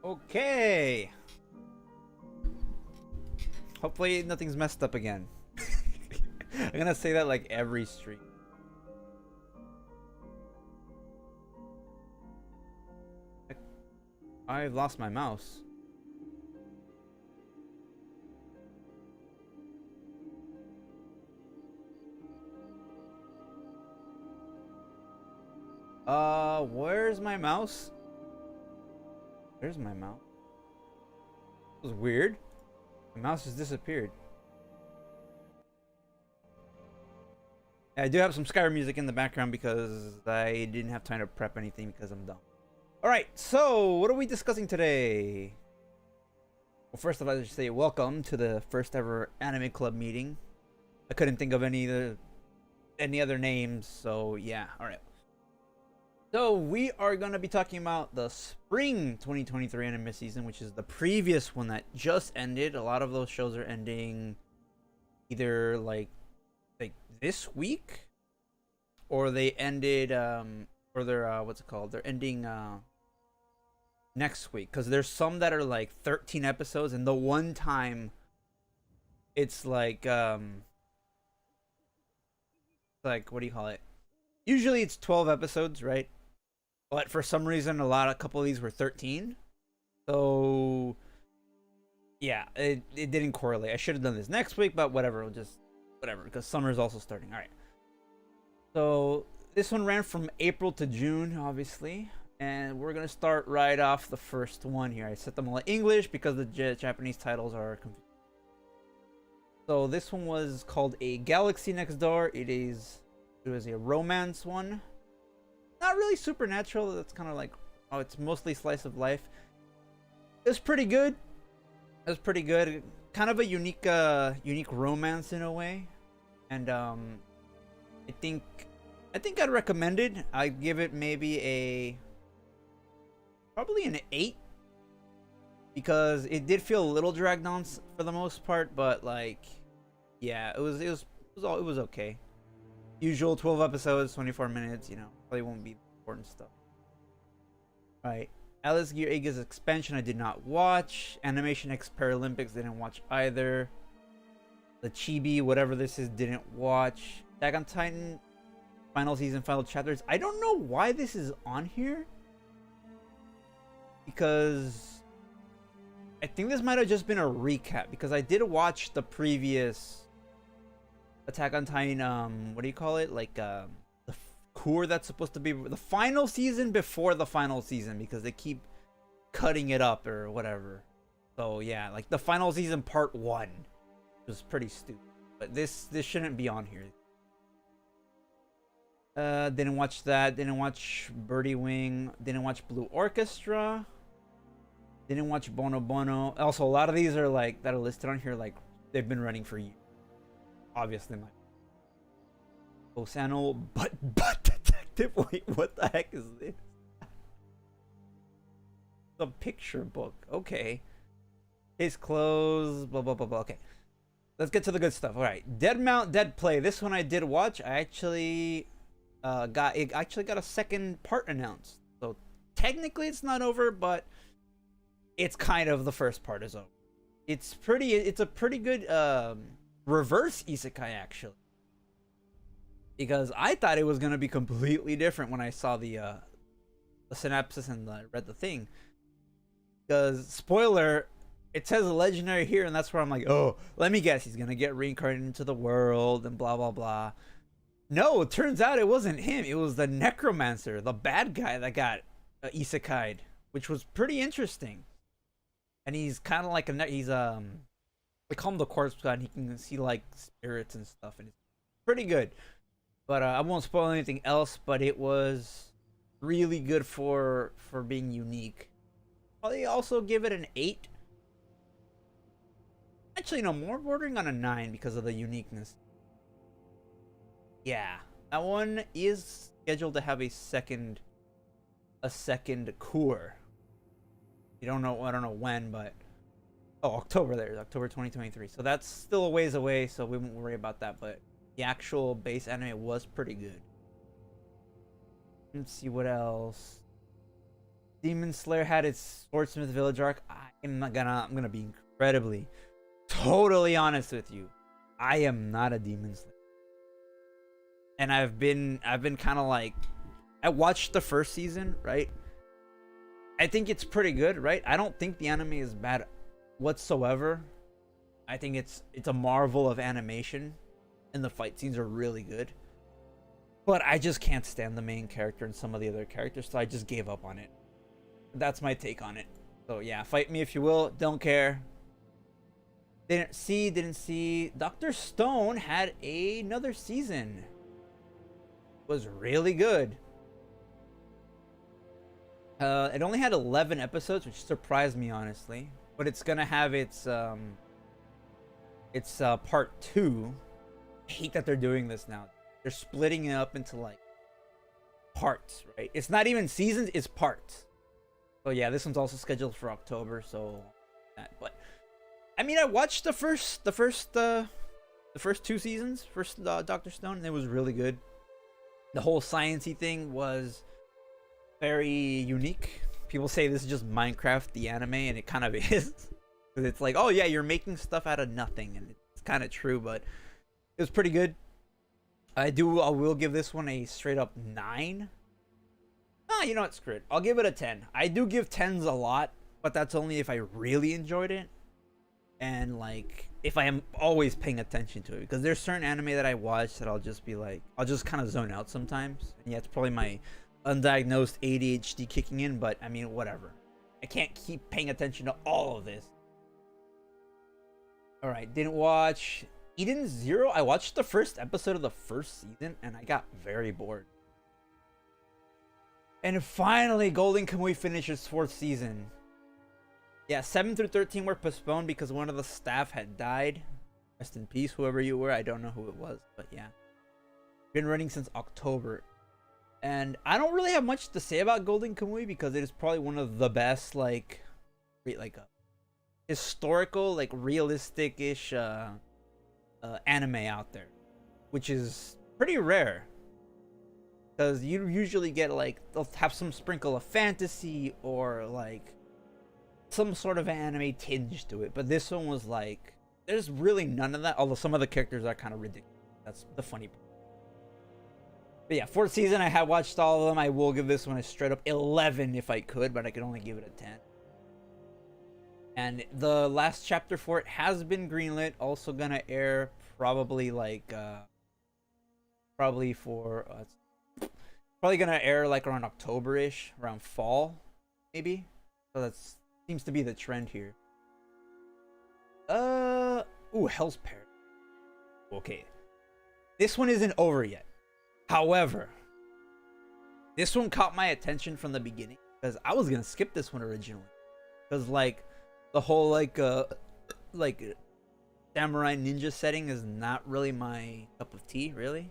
Okay. Hopefully nothing's messed up again. I'm gonna say that like every stream. I've lost my mouse. Where's my mouse? There's my mouse. This was weird. My mouse just disappeared. I do have some Skyrim music in the background because I didn't have time to prep anything because I'm dumb. Alright, so what are we discussing today? Well, first of all, I should say welcome to the first ever anime club meeting. I couldn't think of any other names, so yeah, alright. So we are going to be talking about the spring 2023 anime season, which is the previous one that just ended. A lot of those shows are ending either like this week, or they ended or they're what's it called? They're ending next week, because there's some that are like 13 episodes, and the one time it's like what do you call it? Usually it's 12 episodes, right? But for some reason, a couple of these were 13. So, yeah, it didn't correlate. I should have done this next week, but whatever. We'll just, whatever, because summer's also starting. All right. So, this one ran from April to June, obviously. And we're going to start right off the first one here. I set them all in English because the Japanese titles are confusing. So, this one was called A Galaxy Next Door. It was a romance one. Not really supernatural. That's kind of like, oh, it's mostly slice of life. It was pretty good. It was pretty good. Kind of a unique romance in a way. And I think I'd recommend it. I'd give it maybe probably an 8, because it did feel a little dragged on for the most part, but like, yeah, it was okay. Usual 12 episodes, 24 minutes, you know. Probably won't be important stuff. Alright. Alice Gear Aegis Expansion I did not watch. Animation X Paralympics didn't watch either. The Chibi, whatever this is, didn't watch. Attack on Titan final season, final chapters. I don't know why this is on here, because I think this might have just been a recap, because I did watch the previous Attack on Titan, what do you call it? Like, the core that's supposed to be the final season before the final season, because they keep cutting it up or whatever. So, yeah, like the final season part 1 was pretty stupid. But this shouldn't be on here. Didn't watch that. Didn't watch Birdie Wing. Didn't watch Blue Orchestra. Didn't watch Bono Bono. Also, a lot of these are like, that are listed on here, like, they've been running for years. Obviously, my Osano butt detective. Wait, what the heck is this? The picture book. Okay. Case closed. Blah blah blah blah. Okay. Let's get to the good stuff. All right. Dead Mount Dead Play. This one I did watch. I actually got a second part announced. So technically it's not over, but it's kind of, the first part is over. It's a pretty good reverse isekai, actually, because I thought it was gonna be completely different when I saw the synopsis and read the thing. Because spoiler, it says a legendary here, and that's where I'm like, oh, let me guess, he's gonna get reincarnated into the world and blah blah blah. No, it turns out it wasn't him. It was the necromancer, the bad guy that got isekai'd, which was pretty interesting. And he's kind of like they call him the corpse god, and he can see like spirits and stuff, and it's pretty good. But I won't spoil anything else, but it was really good for being unique. Probably also give it an 8. Actually, no, more bordering on a 9 because of the uniqueness. Yeah, that one is scheduled to have a second core. I don't know when, but October, there's October 2023. So that's still a ways away, so we won't worry about that, but the actual base anime was pretty good. Let's see what else. Demon Slayer had its Swordsmith Village arc. I'm gonna be incredibly, totally honest with you. I am not a Demon Slayer, and I've been kind of like, I watched the first season, right? I think it's pretty good, right? I don't think the anime is bad whatsoever. I think it's a marvel of animation, and the fight scenes are really good. But I just can't stand the main character and some of the other characters, so I just gave up on it. That's my take on it. So yeah, fight me if you will. Don't care. Didn't see. Dr. Stone had another season. Was really good. It only had 11 episodes, which surprised me honestly. But it's gonna have its part 2. I hate that they're doing this now. They're splitting it up into like parts, right? It's not even seasons, it's parts. So yeah, this one's also scheduled for October, so that. But I mean, I watched the first 2 seasons, Dr. Stone, and it was really good. The whole sciencey thing was very unique. People say this is just Minecraft the anime, and it kind of is. Because it's like, oh yeah, you're making stuff out of nothing, and it's kind of true, but it was pretty good. I will give this one a straight up 9. You know what, screw it. I'll give it a 10. I do give 10s a lot, but that's only if I really enjoyed it. And like, if I am always paying attention to it. Because there's certain anime that I watch that I'll just be like, I'll just kind of zone out sometimes. And yeah, it's probably my undiagnosed ADHD kicking in, but I mean, whatever. I can't keep paying attention to all of this. Alright, didn't watch Eden Zero. I watched the first episode of the first season and I got very bored. And finally, Golden Kamuy finishes 4th season. Yeah, 7 through 13 were postponed because one of the staff had died. Rest in peace, whoever you were. I don't know who it was, but yeah. Been running since October. And I don't really have much to say about Golden Kamuy because it is probably one of the best, like historical, like realistic-ish anime out there, which is pretty rare. Because you usually get like, they'll have some sprinkle of fantasy or like some sort of anime tinge to it. But this one was like, there's really none of that. Although some of the characters are kind of ridiculous. That's the funny part. But yeah, 4th season, I have watched all of them. I will give this one a straight up 11 if I could, but I could only give it a 10. And the last chapter for it has been greenlit. Also gonna air probably like, probably gonna air like around October-ish, around fall, maybe. So that seems to be the trend here. Ooh, Hell's Paradise. Okay, this one isn't over yet. However, this one caught my attention from the beginning because I was gonna skip this one originally, because like the whole like samurai ninja setting is not really my cup of tea, really.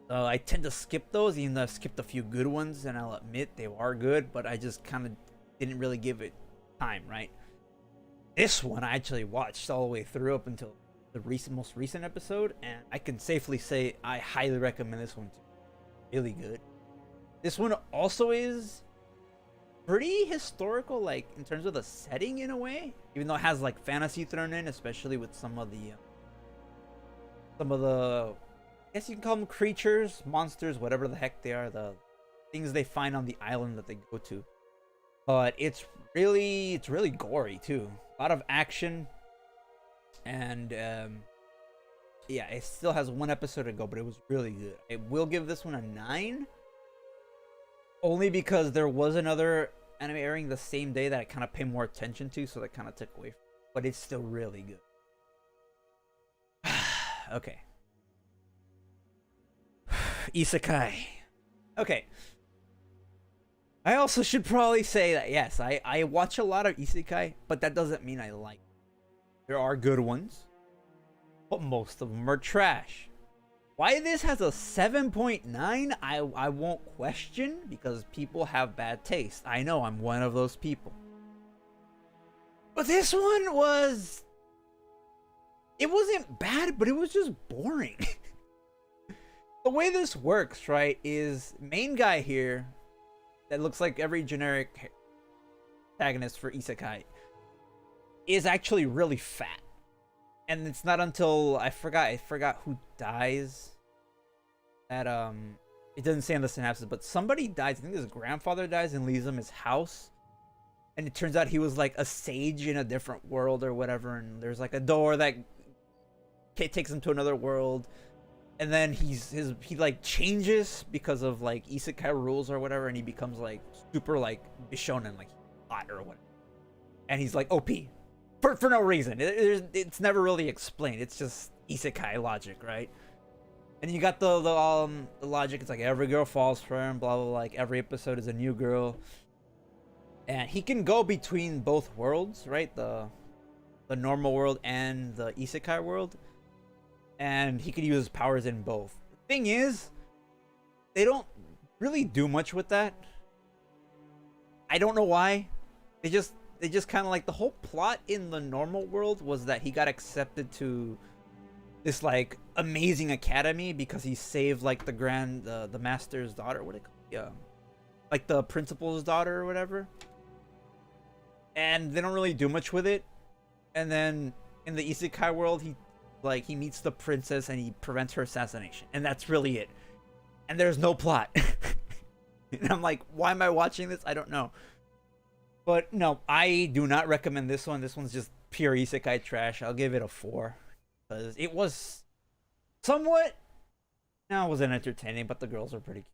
So I tend to skip those, even though I've skipped a few good ones, and I'll admit they are good, but I just kind of didn't really give it time, right? This one I actually watched all the way through up until the most recent episode, and I can safely say I highly recommend this one too. Really good. This one also is pretty historical, like in terms of the setting in a way, even though it has like fantasy thrown in, especially with some of the I guess you can call them creatures, monsters, whatever the heck they are, the things they find on the island that they go to. But it's really gory too. A lot of action. And yeah, it still has 1 episode to go, but it was really good. I will give this one a 9, only because there was another anime airing the same day that I kind of pay more attention to, so that kind of took away from it. But it's still really good. Okay. Isekai. Okay. I also should probably say that yes, I watch a lot of isekai, but that doesn't mean I like them. There are good ones, but most of them are trash. Why this has a 7.9, I won't question, because people have bad taste. I know, I'm one of those people. But this one it wasn't bad, but it was just boring. The way this works, right, is main guy here, that looks like every generic protagonist for isekai is actually really fat. And it's not until I forgot who dies that it doesn't say on the synopsis, but somebody dies. I think his grandfather dies and leaves him his house. And it turns out he was like a sage in a different world or whatever, and there's like a door that takes him to another world. And then he like changes because of like isekai rules or whatever, and he becomes like super like bishonen, like hot or whatever. And he's like OP for no reason. It's never really explained. It's just isekai logic, right? And you got the logic. It's like every girl falls for him, blah blah blah. Like every episode is a new girl, and he can go between both worlds, right? The normal world and the isekai world. And he could use his powers in both. The thing is, they don't really do much with that. I don't know why. They just kind of like, the whole plot in the normal world was that he got accepted to this like amazing academy because he saved like the master's daughter. What do you call it? Yeah, like the principal's daughter or whatever. And they don't really do much with it. And then in the isekai world, he meets the princess and he prevents her assassination, and that's really it. And there's no plot. And I'm like, why am I watching this? I don't know. But no, I do not recommend this one. This one's just pure isekai trash. I'll give it a 4 because it was somewhat. No, it wasn't entertaining, but the girls are pretty cute.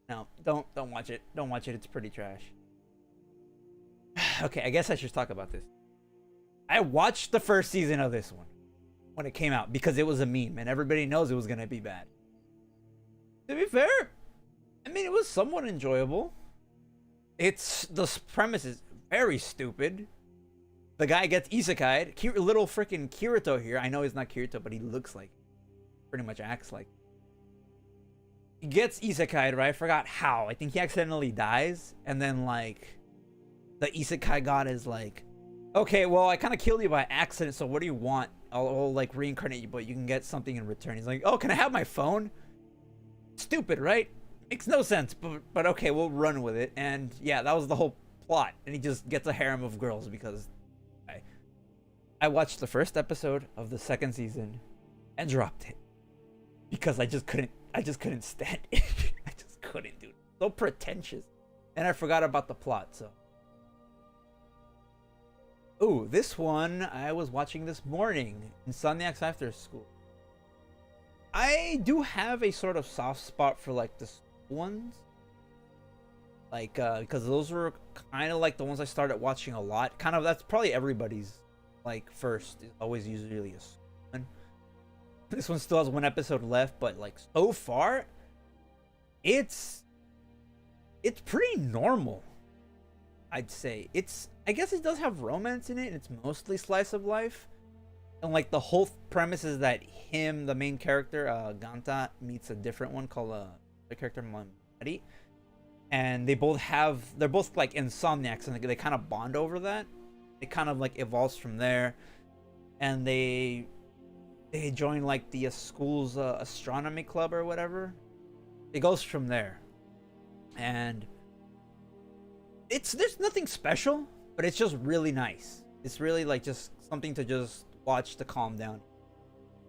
No, don't watch it. Don't watch it. It's pretty trash. Okay, I guess I should talk about this. I watched the first season of this one when it came out because it was a meme and everybody knows it was gonna be bad. To be fair, I mean, it was somewhat enjoyable. The premise is very stupid. The guy gets isekai'd. Little freaking Kirito here. I know he's not Kirito, but he looks like, pretty much acts like. He gets isekai'd, right? I forgot how. I think he accidentally dies, and then like the isekai god is like, okay, well, I kind of killed you by accident, so what do you want? I'll like reincarnate you, but you can get something in return. He's like, oh, can I have my phone? Stupid, right? Makes no sense, but okay, we'll run with it. And yeah, that was the whole plot. And he just gets a harem of girls because I watched the first episode of the second season and dropped it because I just couldn't stand it. I just couldn't do it. So pretentious. And I forgot about the plot, so. Ooh, this one I was watching this morning, Insomniacs After School. I do have a sort of soft spot for like the school ones, like because those were kind of like the ones I started watching a lot. Kind of, that's probably everybody's like first. Is always usually a school one. This one still has one episode left, but like so far, it's pretty normal. I'd say I guess it does have romance in it, and it's mostly slice of life. And like the whole premise is that the main character, Ganta, meets a different one called the character Mari. And they're both like insomniacs, and they kind of bond over that. It kind of like evolves from there. And they join like the school's astronomy club or whatever. It goes from there. And there's nothing special, but it's just really nice. It's really like just something to just watch to calm down.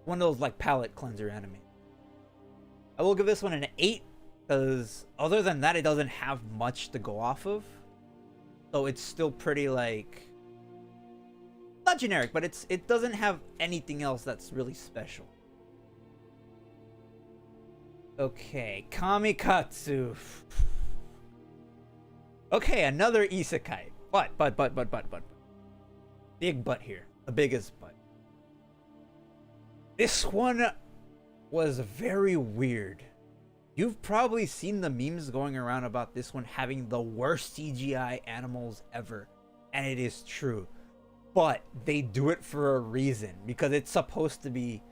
One of those like palate cleanser anime. I will give this one an 8 because other than that, it doesn't have much to go off of. So it's still pretty like, not generic, but it doesn't have anything else that's really special. Okay, Kamikatsu. Okay, another isekai. But. Big butt here. The biggest butt. This one was very weird. You've probably seen the memes going around about this one having the worst CGI animals ever. And it is true. But they do it for a reason. Because it's supposed to be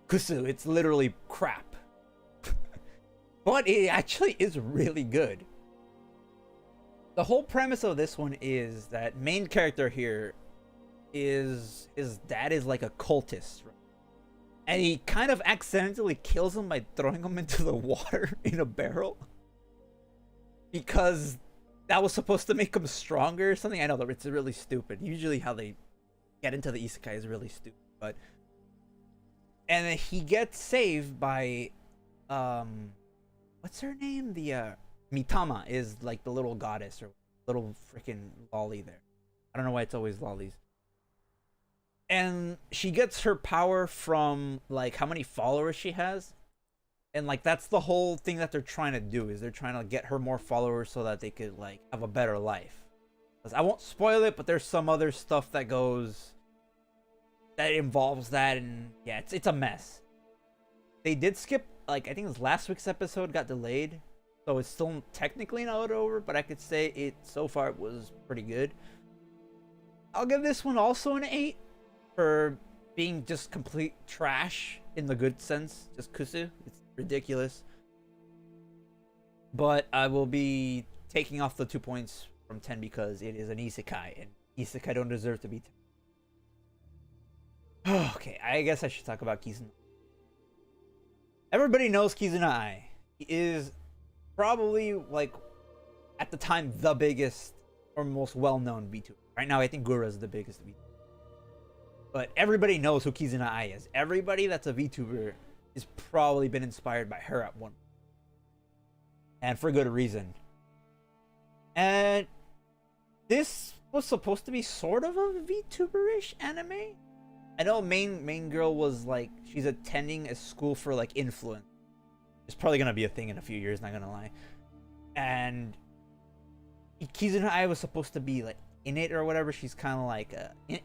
kusu. It's literally crap. But it actually is really good. The whole premise of this one is that main character here his dad is like a cultist, right? And he kind of accidentally kills him by throwing him into the water in a barrel. because that was supposed to make him stronger or something. I know that it's really stupid. Usually how they get into the isekai is really stupid, but and then he gets saved by what's her name? The Mitama is like the little goddess or little freaking lolly there. I don't know why it's always lollies. And she gets her power from like how many followers she has. And like that's the whole thing that they're trying to do, is they're trying to get her more followers so that they could like have a better life. I won't spoil it, but there's some other stuff that involves that, and yeah, it's a mess. They did skip, like, I think it was last week's episode got delayed, so it's still technically not over, but I could say it so far it was pretty good. I'll give this one also an 8 for being just complete trash in the good sense. Just kusu. It's ridiculous. But I will be taking off the 2 points from 10 because it is an isekai, and isekai don't deserve to be 10. Okay, I guess I should talk about Kizuna. Everybody knows Kizuna Ai. He is probably, like, at the time, the biggest or most well-known VTuber. Right now, I think Gura is the biggest VTuber. But everybody knows who Kizuna Ai is. Everybody that's a VTuber has probably been inspired by her at one point. And for good reason. And this was supposed to be sort of a VTuber-ish anime. I know main girl was like, she's attending a school for like influence. It's probably gonna be a thing in a few years, not gonna lie. And Kizuna Ai was supposed to be like in it or whatever. She's kind of like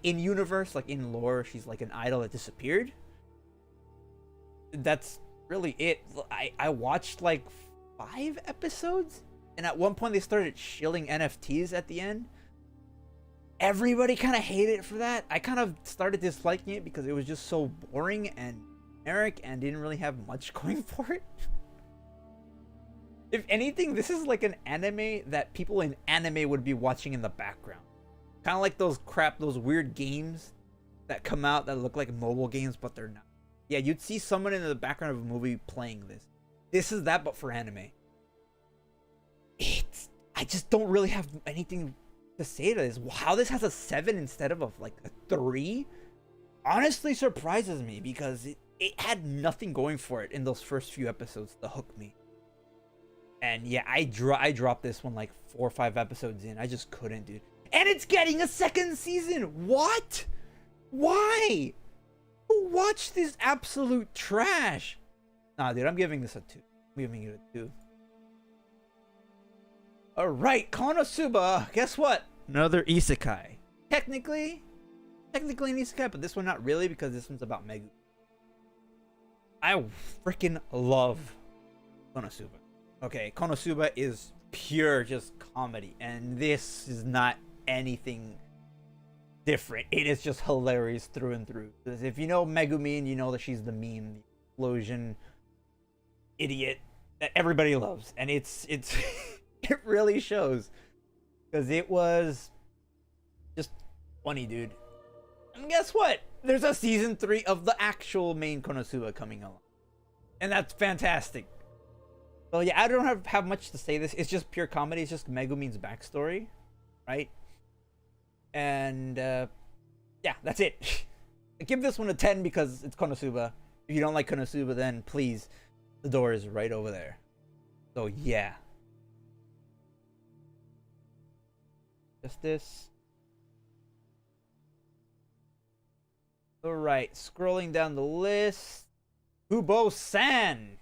in universe, like in lore, she's like an idol that disappeared. That's really it. I watched like 5 episodes, and at one point they started shilling NFTs at the end. Everybody kind of hated it for that. I kind of started disliking it because it was just so boring and generic and didn't really have much going for it. If anything, this is like an anime that people in anime would be watching in the background. Kind of like those weird games that come out that look like mobile games, but they're not. Yeah, you'd see someone in the background of a movie playing this. This is that, but for anime. I just don't really have anything to say to this. How this has a 7 instead of like a 3 honestly surprises me, because it had nothing going for it in those first few episodes to hook me. And yeah, I dropped this one like 4 or 5 episodes in. I just couldn't, dude. And it's getting a second season. What? Why? Who watched this absolute trash? Nah, dude, I'm giving this a 2. I'm giving it a 2. Alright, Konosuba. Guess what? Another isekai. Technically an isekai, but this one not really, because this one's about Megu. I freaking love Konosuba. Okay, Konosuba is pure just comedy, and this is not anything different. It is just hilarious through and through. Because if you know Megumin, you know that she's the meme, the explosion idiot that everybody loves, and it's it really shows, because it was just funny, dude. And guess what? There's a season 3 of the actual main Konosuba coming along, and that's fantastic. So yeah, I don't have much to say. This it's just pure comedy. It's just Megumin's backstory, right? And yeah, that's it. I give this one a 10 because it's Konosuba. If you don't like Konosuba, then please, the door is right over there. So yeah. Just this. Alright, scrolling down the list. Kubo-san.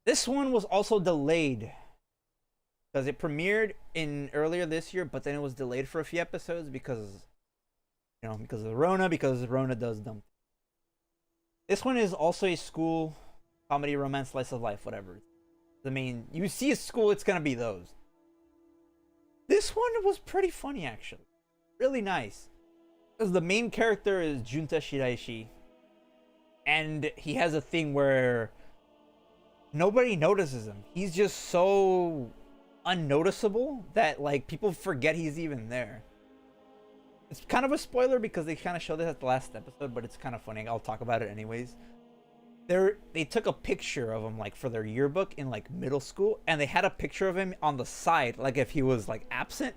This one was also delayed, because it premiered in earlier this year, but then it was delayed for a few episodes because of Rona, because Rona does dumb. This one is also a school comedy, romance, slice of life, whatever. I mean, you see a school, it's gonna be those. This one was pretty funny, actually. Really nice. Because the main character is Junta Shiraishi, and he has a thing where nobody notices him. He's just so unnoticeable that like people forget he's even there. It's kind of a spoiler because they kind of showed this at the last episode, but it's kind of funny. I'll talk about it anyways. they took a picture of him like for their yearbook in like middle school, and they had a picture of him on the side like if he was like absent,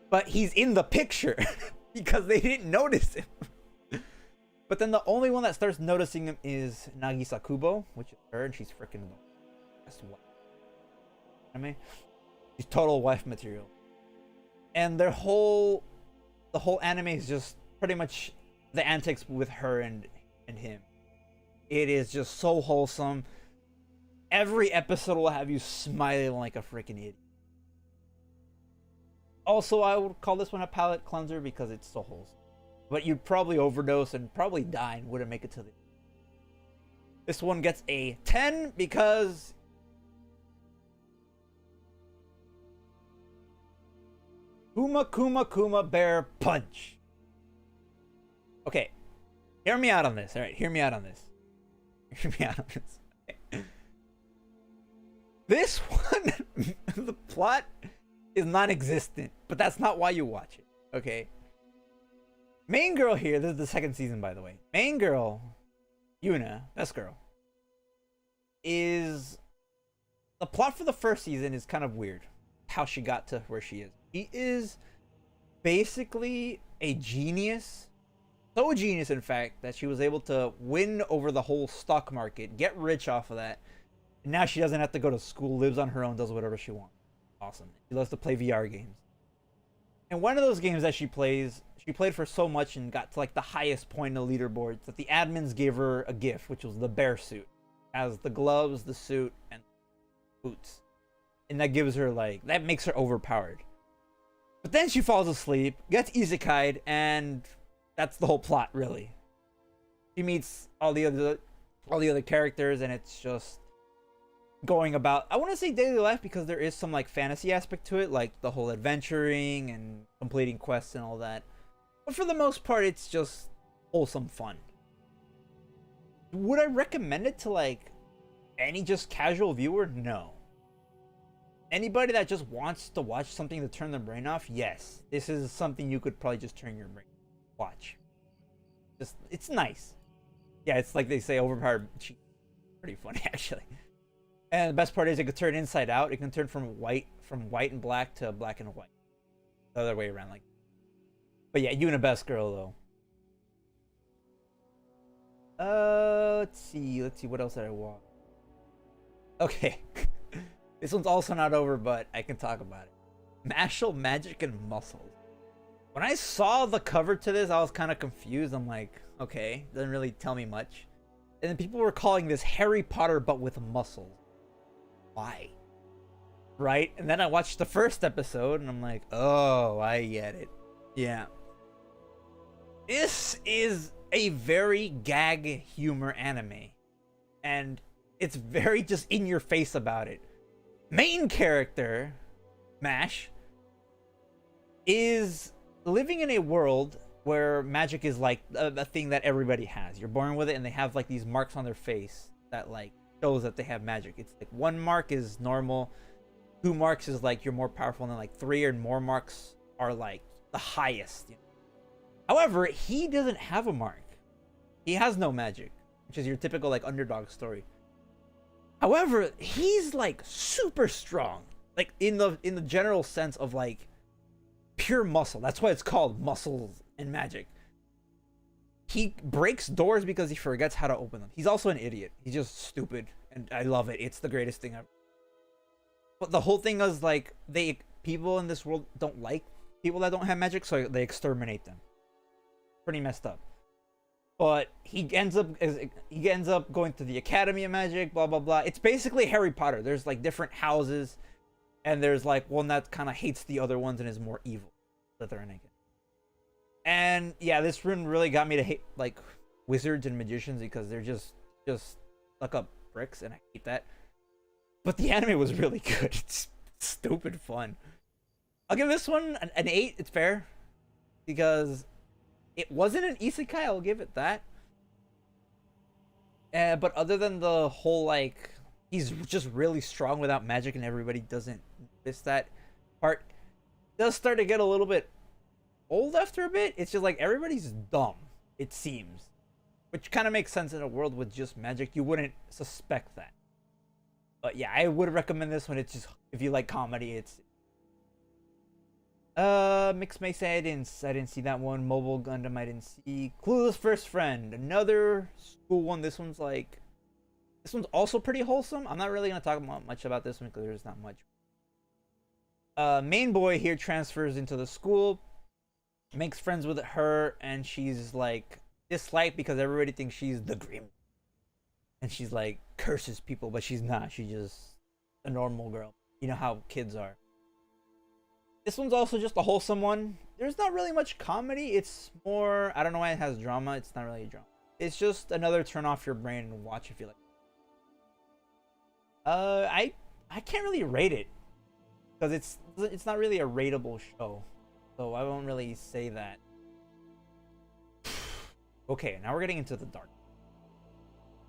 but he's in the picture because they didn't notice him. But then the only one that starts noticing him is Nagisa Kubo, which is her, and she's freaking best wife. I mean, she's total wife material. And the whole anime is just pretty much the antics with her and him. It is just so wholesome. Every episode will have you smiling like a freaking idiot. Also, I would call this one a palate cleanser because it's so wholesome. But you'd probably overdose and probably die and wouldn't make it to the... This one gets a 10 because... Kuma Bear Punch. Okay. Hear me out on this. Alright, hear me out on this. Hear me out on this. Okay. This one, the plot is non-existent, but that's not why you watch it. Okay? Main girl here, this is the second season, by the way. Main girl, Yuna, best girl, is... The plot for the first season is kind of weird. How she got to where she is. She is basically a genius. So a genius, in fact, that she was able to win over the whole stock market, get rich off of that. And now she doesn't have to go to school, lives on her own, does whatever she wants. Awesome. She loves to play VR games. And one of those games that she plays, she played for so much and got to like the highest point in the leaderboards that the admins gave her a gift, which was the bear suit. It has the gloves, the suit, and boots. And that gives her like, that makes her overpowered. But then she falls asleep, gets isekai'd, and that's the whole plot, really. She meets all the other characters, and it's just going about, I want to say daily life because there is some like fantasy aspect to it, like the whole adventuring and completing quests and all that. But for the most part, it's just wholesome fun. Would I recommend it to like any just casual viewer? No. Anybody that just wants to watch something to turn their brain off, yes. This is something you could probably just turn your brain. Watch. Just, it's nice. Yeah, it's like they say, overpowered. Pretty funny, actually. And the best part is it could turn inside out. It can turn from white and black to black and white. The other way around, like. But yeah, Yuna best girl though. Let's see what else did I watch. Okay. This one's also not over, but I can talk about it. Martial Magic and Muscles. When I saw the cover to this, I was kind of confused. I'm like, okay, doesn't really tell me much. And then people were calling this Harry Potter, but with muscles. Why? Right? And then I watched the first episode, and I'm like, oh, I get it. Yeah. This is a very gag humor anime. And it's very just in your face about it. Main character, Mash, is living in a world where magic is like a thing that everybody has. You're born with it, and they have like these marks on their face that like shows that they have magic. It's like 1 mark is normal, 2 marks is like you're more powerful, and then like 3 or more marks are like the highest. You know? However, he doesn't have a mark. He has no magic, which is your typical like underdog story. However, he's like super strong, like in the general sense of like pure muscle. That's why it's called Muscles and Magic. He breaks doors because he forgets how to open them. He's also an idiot. He's just stupid, and I love it. It's the greatest thing ever. But the whole thing is like people in this world don't like people that don't have magic, so they exterminate them. Pretty messed up. But he ends up going to the Academy of Magic, blah blah blah. It's basically Harry Potter. There's like different houses, and there's like one that kind of hates the other ones and is more evil. Slytherin. And yeah, this rune really got me to hate like wizards and magicians because they're just stuck up bricks, and I hate that. But the anime was really good. It's stupid fun. I'll give this one an 8. It's fair because it wasn't an isekai, I'll give it that. But other than the whole, like, he's just really strong without magic and everybody doesn't notice that part, it does start to get a little bit old after a bit. It's just like everybody's dumb, it seems. which kind of makes sense in a world with just magic. You wouldn't suspect that. But yeah, I would recommend this one. It's just, if you like comedy, it's Mix may say I didn't see that one. Mobile Gundam I didn't see. Clueless First Friend, another school one. This one's also pretty wholesome. I'm not really gonna talk much about this one because there's not much. Main boy here transfers into the school, makes friends with her, and she's like disliked because everybody thinks she's the Grim, and she's like curses people, but she's not. She's just a normal girl. You know how kids are. This one's also just a wholesome one. There's not really much comedy. It's more, I don't know why it has drama. It's not really a drama. It's just another turn off your brain and watch if you like. I can't really rate it because it's not really a rateable show, so I won't really say that. Okay, now we're getting into the dark.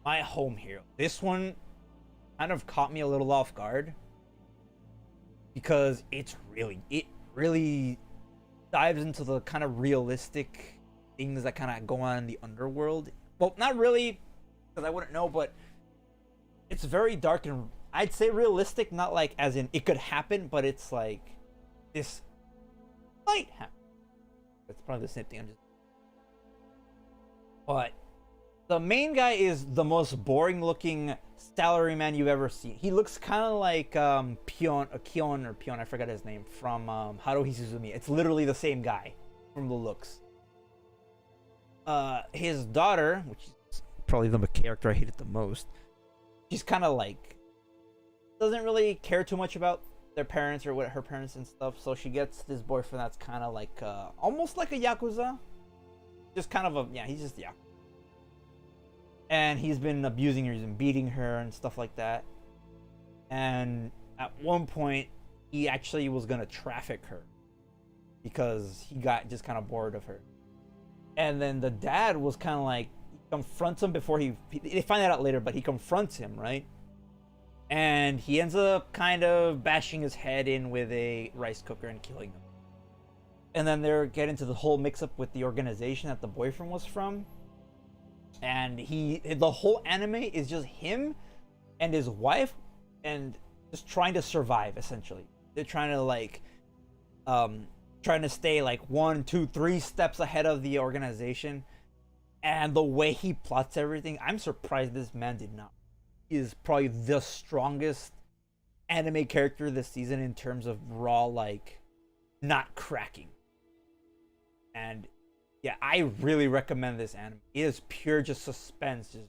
My Home Hero. This one kind of caught me a little off guard because it really dives into the kind of realistic things that kind of go on in the underworld. Well, not really, because I wouldn't know, but it's very dark and I'd say realistic, not like as in it could happen, but it's like this might happen. It's probably the same thing. But the main guy is the most boring looking salaryman you've ever seen. He looks kind of like Kion, I forgot his name, from Haruhi Suzumi. It's literally the same guy from the looks. His daughter, which is probably the character I hated the most, she's kind of like doesn't really care too much about their parents or what her parents and stuff, so she gets this boyfriend that's kind of like almost like a yakuza, just kind of he's just yakuza. And he's been abusing her, he's been beating her and stuff like that. And at one point, he actually was gonna traffic her because he got just kind of bored of her. And then the dad was kind of like, he confronts him before they find that out later, but he confronts him, right? And he ends up kind of bashing his head in with a rice cooker and killing him. And then they're getting into the whole mix-up with the organization that the boyfriend was from. And the whole anime is just him and his wife and just trying to survive, essentially. They're trying to like trying to stay like 1, 2, 3 steps ahead of the organization. And the way he plots everything, I'm surprised this man did not. He is probably the strongest anime character this season in terms of raw, like, not cracking. And yeah, I really recommend this anime. It is pure just suspense, just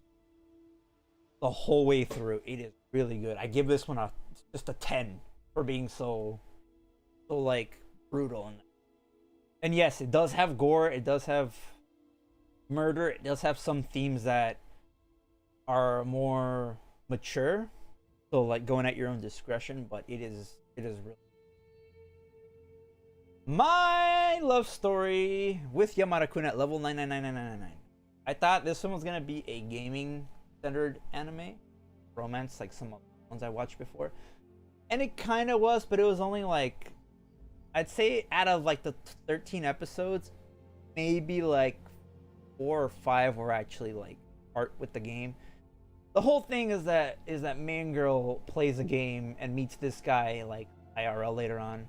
the whole way through. It is really good. I give this one just a 10 for being so like brutal. And yes, it does have gore. It does have murder. It does have some themes that are more mature, so like going at your own discretion. But it is really. My love story with Yamada-kun at level 999999. I thought this one was gonna be a gaming-centered anime, romance, like some of the ones I watched before, and it kind of was, but it was only like, I'd say out of like the 13 episodes, maybe like 4 or 5 were actually like art with the game. The whole thing is that main girl plays a game and meets this guy like IRL later on.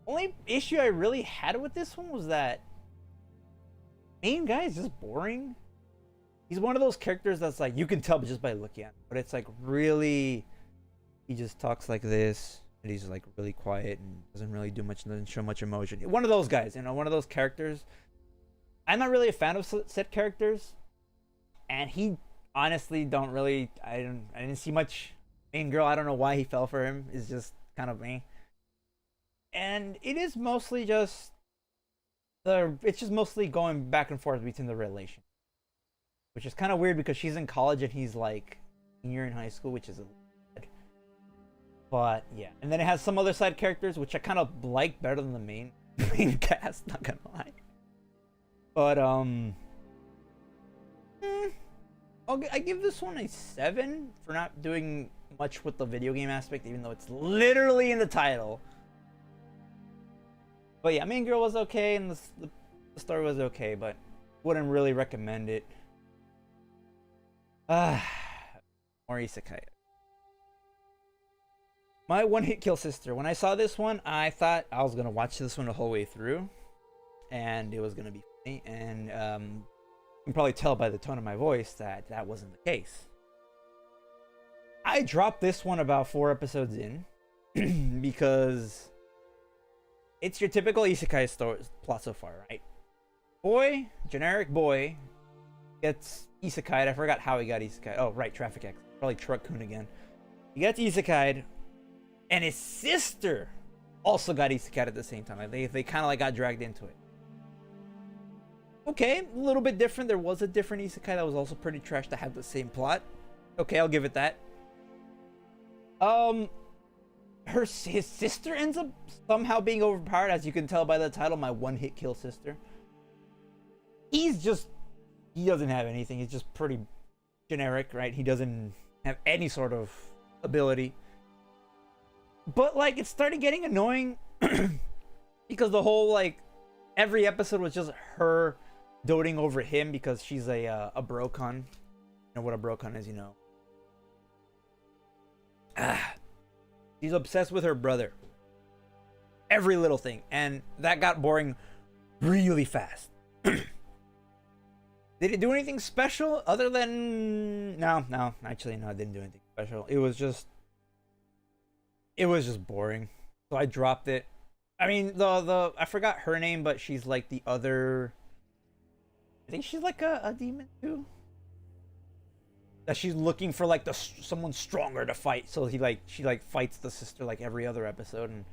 Only issue I really had with this one was that main guy is just boring. He's one of those characters that's like, you can tell just by looking at him, but it's like really, he just talks like this and he's like really quiet and doesn't really do much, doesn't show much emotion. One of those guys, one of those characters. I'm not really a fan of set characters, and he honestly I didn't see much main girl. I don't know why he fell for him. It's just kind of me. And it is mostly just it's just mostly going back and forth between the relation, which is kind of weird because she's in college and he's like senior in high school, which is a little bad. But yeah, and then it has some other side characters which I kind of like better than the main cast. Not gonna lie, but I give this one a 7 for not doing much with the video game aspect, even though it's literally in the title. But yeah, main girl was okay, and the story was okay, but wouldn't really recommend it. Ah, more isekai. My one hit kill sister. When I saw this one, I thought I was gonna watch this one the whole way through, and it was gonna be funny. And you can probably tell by the tone of my voice that that wasn't the case. I dropped this one about 4 episodes in because it's your typical isekai story plot so far, right? Boy, generic boy, gets isekai'd. I forgot how he got isekai'd. Oh, right, Traffic X. Probably Truck Kun again. He gets isekai'd, and his sister also got isekai'd at the same time. They kind of like got dragged into it. Okay, a little bit different. There was a different isekai that was also pretty trash that had the same plot. Okay, I'll give it that. His sister ends up somehow being overpowered, as you can tell by the title, my one hit kill sister. He doesn't have anything. He's just pretty generic, right? He doesn't have any sort of ability. But like, it started getting annoying because the whole like every episode was just her doting over him because she's a brocon. You know what a brocon is, you know. She's obsessed with her brother. Every little thing. And that got boring really fast. Did it do anything special other than... No, actually, no, it didn't do anything special. It was just boring. So I dropped it. I mean, I forgot her name, but she's like the other... I think she's like a demon too. That she's looking for like someone stronger to fight, so she fights the sister like every other episode, and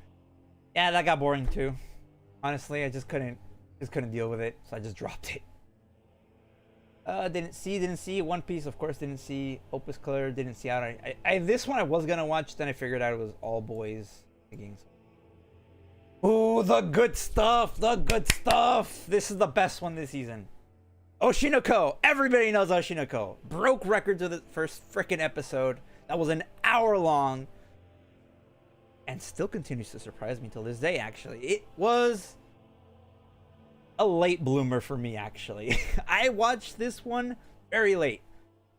yeah, that got boring too. Honestly, I just couldn't deal with it, so I just dropped it. Didn't see One Piece, of course. Didn't see Opus Color. Didn't see out. This one I was gonna watch, then I figured out it was all boys again. Ooh, the good stuff. This is the best one this season. Oshinoko. Everybody knows Oshinoko. Broke records of the first freaking episode. That was an hour long. And still continues to surprise me till this day, actually. It was a late bloomer for me, actually. I watched this one very late.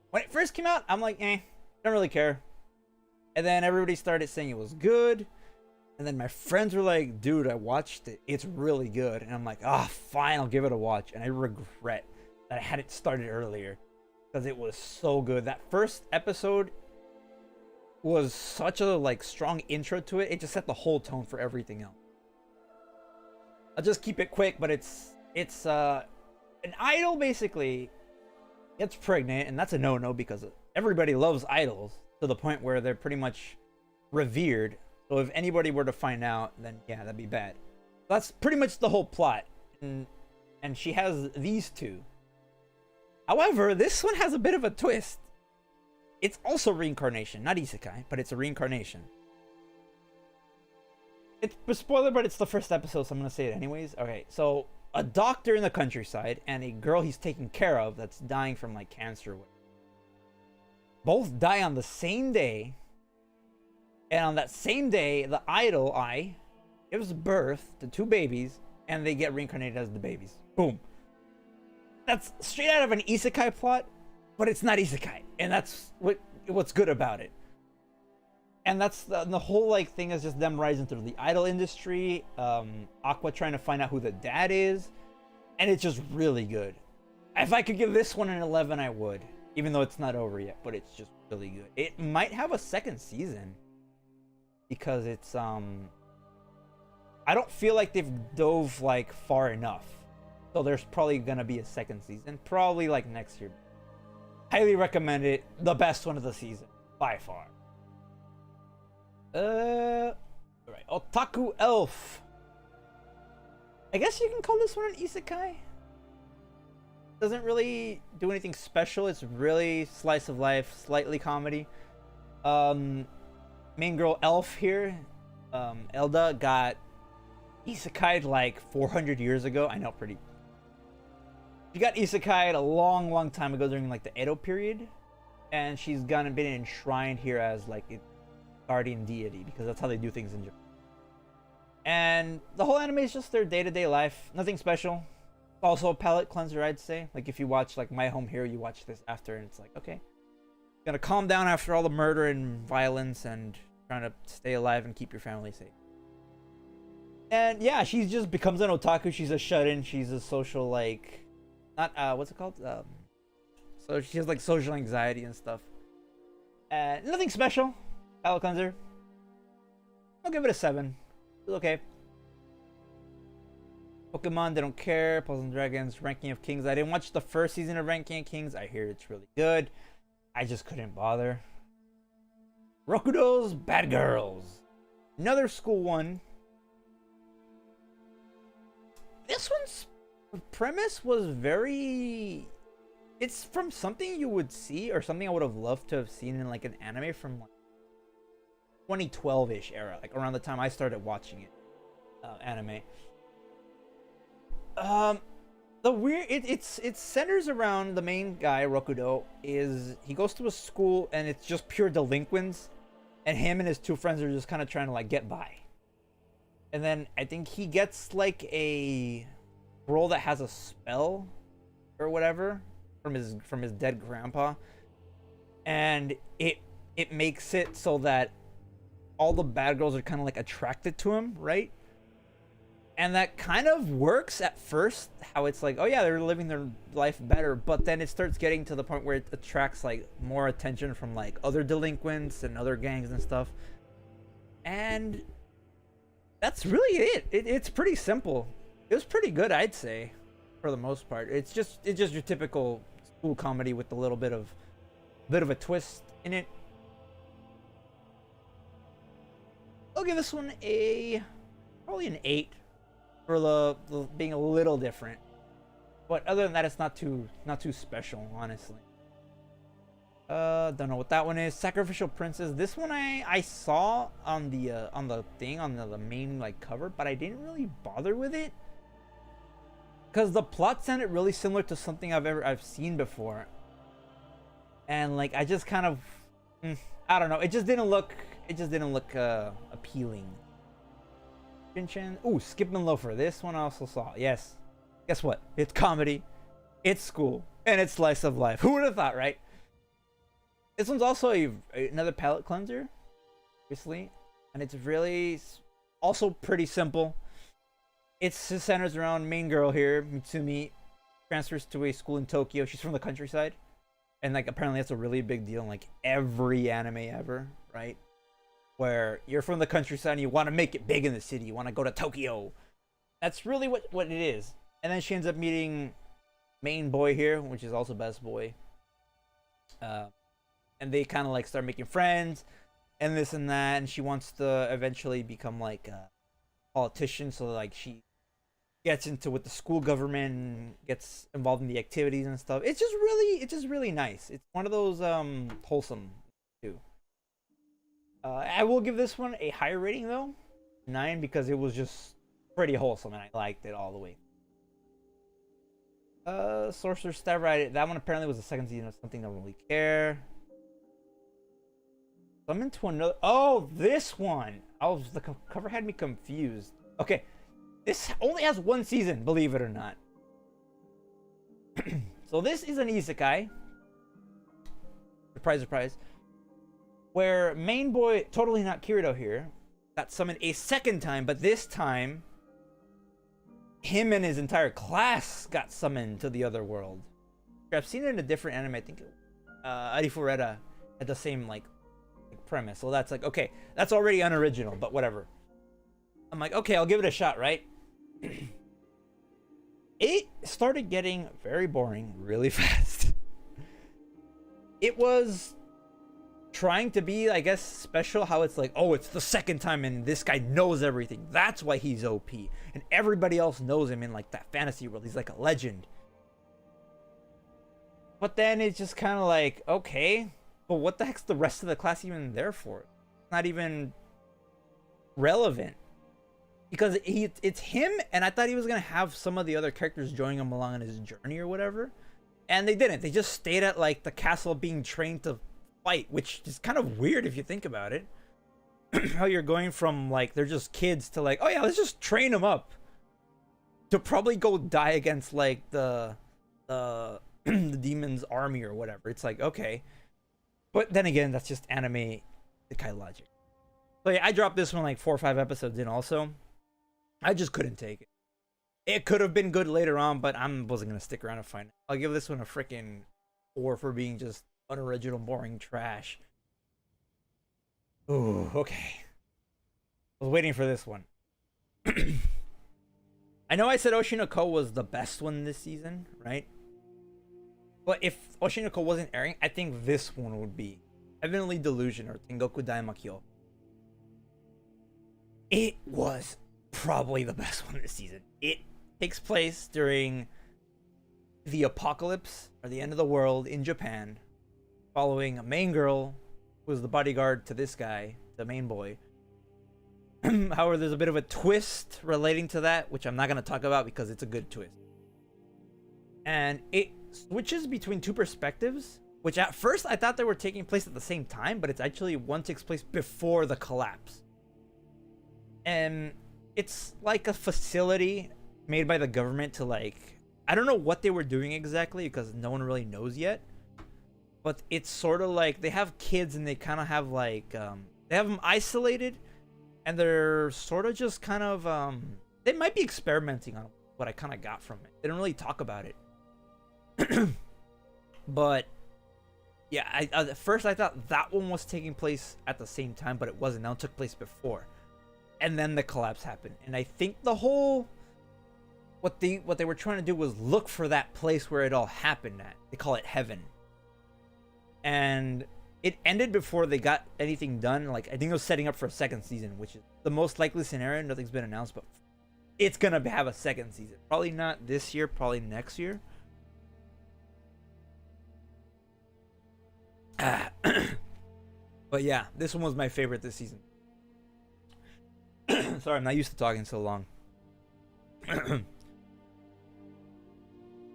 When it first came out, I'm like, don't really care. And then everybody started saying it was good. And then my friends were like, dude, I watched it. It's really good. And I'm like, fine, I'll give it a watch. And I regret that I hadn't started earlier because it was so good. That first episode was such a like strong intro to it. It just set the whole tone for everything else. I'll just keep it quick, but it's an idol basically gets pregnant, and that's a no-no because everybody loves idols to the point where they're pretty much revered. So if anybody were to find out, then yeah, that'd be bad. That's pretty much the whole plot. And she has these two. However, this one has a bit of a twist. It's also reincarnation, not isekai, but it's a reincarnation. It's a spoiler, but it's the first episode, so I'm gonna say it anyways. Okay, so a doctor in the countryside and a girl he's taking care of that's dying from like cancer. Both die on the same day, and on that same day, the idol gives birth to 2 babies, and they get reincarnated as the babies. Boom. That's straight out of an isekai plot, but it's not isekai, and that's what's good about it. And that's the whole like thing is just them rising through the idol industry. Aqua trying to find out who the dad is, and it's just really good. If I could give this one an 11, I would, even though it's not over yet. But it's just really good. It might have a second season because it's I don't feel like they've dove like far enough. So there's probably gonna be a second season, probably like next year. Highly recommend it. The best one of the season by far. Right. Otaku Elf. I guess you can call this one an isekai. Doesn't really do anything special. It's really slice of life, slightly comedy. Main girl Elf here, Elda, got isekai'd like 400 years ago. I know, pretty. She got isekai'd a long time ago during like the Edo period, and she's been enshrined here as like a guardian deity because that's how they do things in Japan. And the whole anime is just their day-to-day life, nothing special. Also a palate cleanser, I'd say. Like if you watch like My Home Hero, you watch this after, and it's like, okay, Gonna calm down after all the murder and violence and trying to stay alive and keep your family safe. And yeah, she just becomes an otaku. She's a shut-in. She's a social, like, not what's it called? So she has like social anxiety and stuff. And nothing special. Palate cleanser. I'll give it a 7. It's okay. Pokemon, they don't care. Puzzles and Dragons, Ranking of Kings. I didn't watch the first season of Ranking of Kings. I hear it's really good. I just couldn't bother. Rokudo's Bad Girls. Another school one. This one's premise was very... It's from something you would see, or something I would have loved to have seen in like an anime from like 2012-ish era, like around the time I started watching it. Anime. The weird it centers around the main guy, Rokudo. He goes to a school and it's just pure delinquents, and him and his 2 friends are just kind of trying to like get by. And then I think he gets like a girl that has a spell or whatever from his dead grandpa, and it makes it so that all the bad girls are kind of like attracted to him, right? And that kind of works at first, how it's like, oh yeah, they're living their life better, but then it starts getting to the point where it attracts like more attention from like other delinquents and other gangs and stuff. And that's really it. It's pretty simple. It was pretty good, I'd say, for the most part. It's just your typical school comedy with a little bit of a twist in it. I'll give this one probably an 8 for the being a little different. But other than that, it's not too special, honestly. Don't know what that one is. Sacrificial Princess. This one I saw on the thing on the main like cover, but I didn't really bother with it because the plot sounded really similar to something I've seen before, and like I just kind of I don't know. It just didn't look appealing. Ooh, Skip and Loafer. This one I also saw. Yes. Guess what? It's comedy, it's school, and it's slice of life. Who would have thought, right? This one's also another palate cleanser, obviously, and it's really also pretty simple. It centers around main girl here, Mitsumi, transfers to a school in Tokyo. She's from the countryside, and like apparently that's a really big deal in like every anime ever, right? Where you're from the countryside and you want to make it big in the city, you want to go to Tokyo. That's really what it is. And then she ends up meeting main boy here, which is also best boy. And they kind of like start making friends and this and that, and she wants to eventually become like a politician, so like she gets into with the school government and gets involved in the activities and stuff. It's just really nice. It's one of those wholesome too. I will give this one a higher rating though, 9, because it was just pretty wholesome and I liked it all the way. Sorcerer's Staff, right? That one apparently was the second season of something I don't really care. I'm into another. Oh, this one. The cover had me confused. Okay, this only has 1 season, believe it or not. So this is an isekai. Surprise, surprise. Where main boy, totally not Kirito here, got summoned a second time, but this time, him and his entire class got summoned to the other world. I've seen it in a different anime. I think Arifureta had the same like premise. So that's like, okay, that's already unoriginal, but whatever. I'm like, okay, I'll give it a shot, right? It started getting very boring really fast. It was trying to be, I guess, special, how it's like, oh, it's the second time and this guy knows everything. That's why he's OP. And everybody else knows him in like that fantasy world. He's like a legend. But then it's just kind of like, okay, but what the heck's the rest of the class even there for? It's not even relevant. Because it's him, and I thought he was going to have some of the other characters joining him along on his journey or whatever. And they didn't. They just stayed at like the castle being trained to fight, which is kind of weird if you think about it. How you're going from like they're just kids to like, oh yeah, let's just train them up to probably go die against like the the demon's army or whatever. It's like, okay. But then again, that's just anime isekai logic. So yeah, I dropped this one like 4 or 5 episodes in also. I just couldn't take it. It could have been good later on, but I wasn't going to stick around and find it. I'll give this one a freaking 4 for being just unoriginal, boring trash. Ooh, okay. I was waiting for this one. I know I said Oshinoko was the best one this season, right? But if Oshinoko wasn't airing, I think this one would be Heavenly Delusion or Tengoku Daimakyo. It was probably the best one this season. It takes place during the apocalypse or the end of the world in Japan, following a main girl who was the bodyguard to this guy, the main boy. However, there's a bit of a twist relating to that, which I'm not going to talk about because it's a good twist. And it switches between 2 perspectives, which at first I thought they were taking place at the same time, but it's actually one takes place before the collapse. And it's like a facility made by the government to, like, I don't know what they were doing exactly because no one really knows yet. But it's sort of like they have kids and they kind of have like, they have them isolated and they're sort of just kind of, they might be experimenting on what I kind of got from it. They don't really talk about it. But yeah, at first I thought that one was taking place at the same time, but it wasn't. Now it took place before. And then the collapse happened. And I think the whole, what they were trying to do was look for that place where it all happened at. They call it heaven. And it ended before they got anything done. Like, I think it was setting up for a second season, which is the most likely scenario. Nothing's been announced, but it's gonna have a second season. Probably not this year, probably next year. But yeah, this one was my favorite this season. Sorry, I'm not used to talking so long.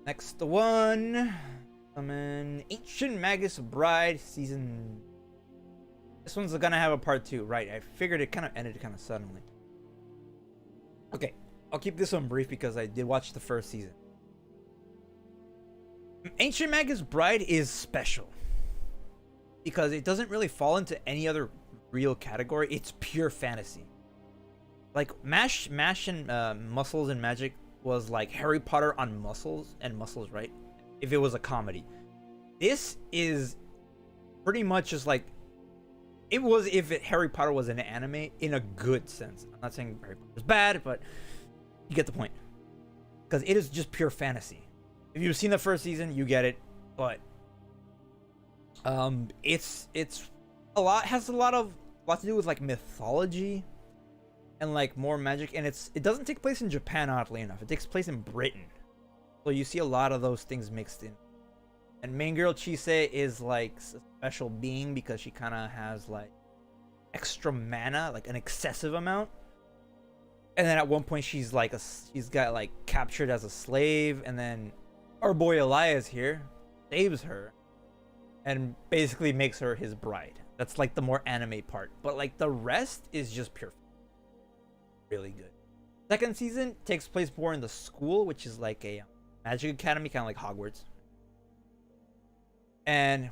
Next one. I'm in Ancient Magus Bride season. This one's gonna have a part 2, right? I figured it kind of ended kind of suddenly. Okay, I'll keep this one brief because I did watch the first season. Ancient Magus Bride is special because it doesn't really fall into any other real category. It's pure fantasy. Like Mash and Muscles and Magic was like Harry Potter on muscles, right? If it was a comedy. This is pretty much just like it was if Harry Potter was an anime in a good sense. I'm not saying Harry Potter is bad, but you get the point. Because it is just pure fantasy. If you've seen the first season, you get it. But it's a lot, has a lot to do with like mythology and like more magic, and it doesn't take place in Japan, oddly enough. It takes place in Britain. So you see a lot of those things mixed in. And main girl Chise is like a special being because she kind of has like extra mana, like an excessive amount. And then at one point she's got like captured as a slave, and then our boy Elias here saves her and basically makes her his bride. That's like the more anime part, but like the rest is just pure really good. Second season takes place more in the school, which is like a magic academy, kind of like Hogwarts. And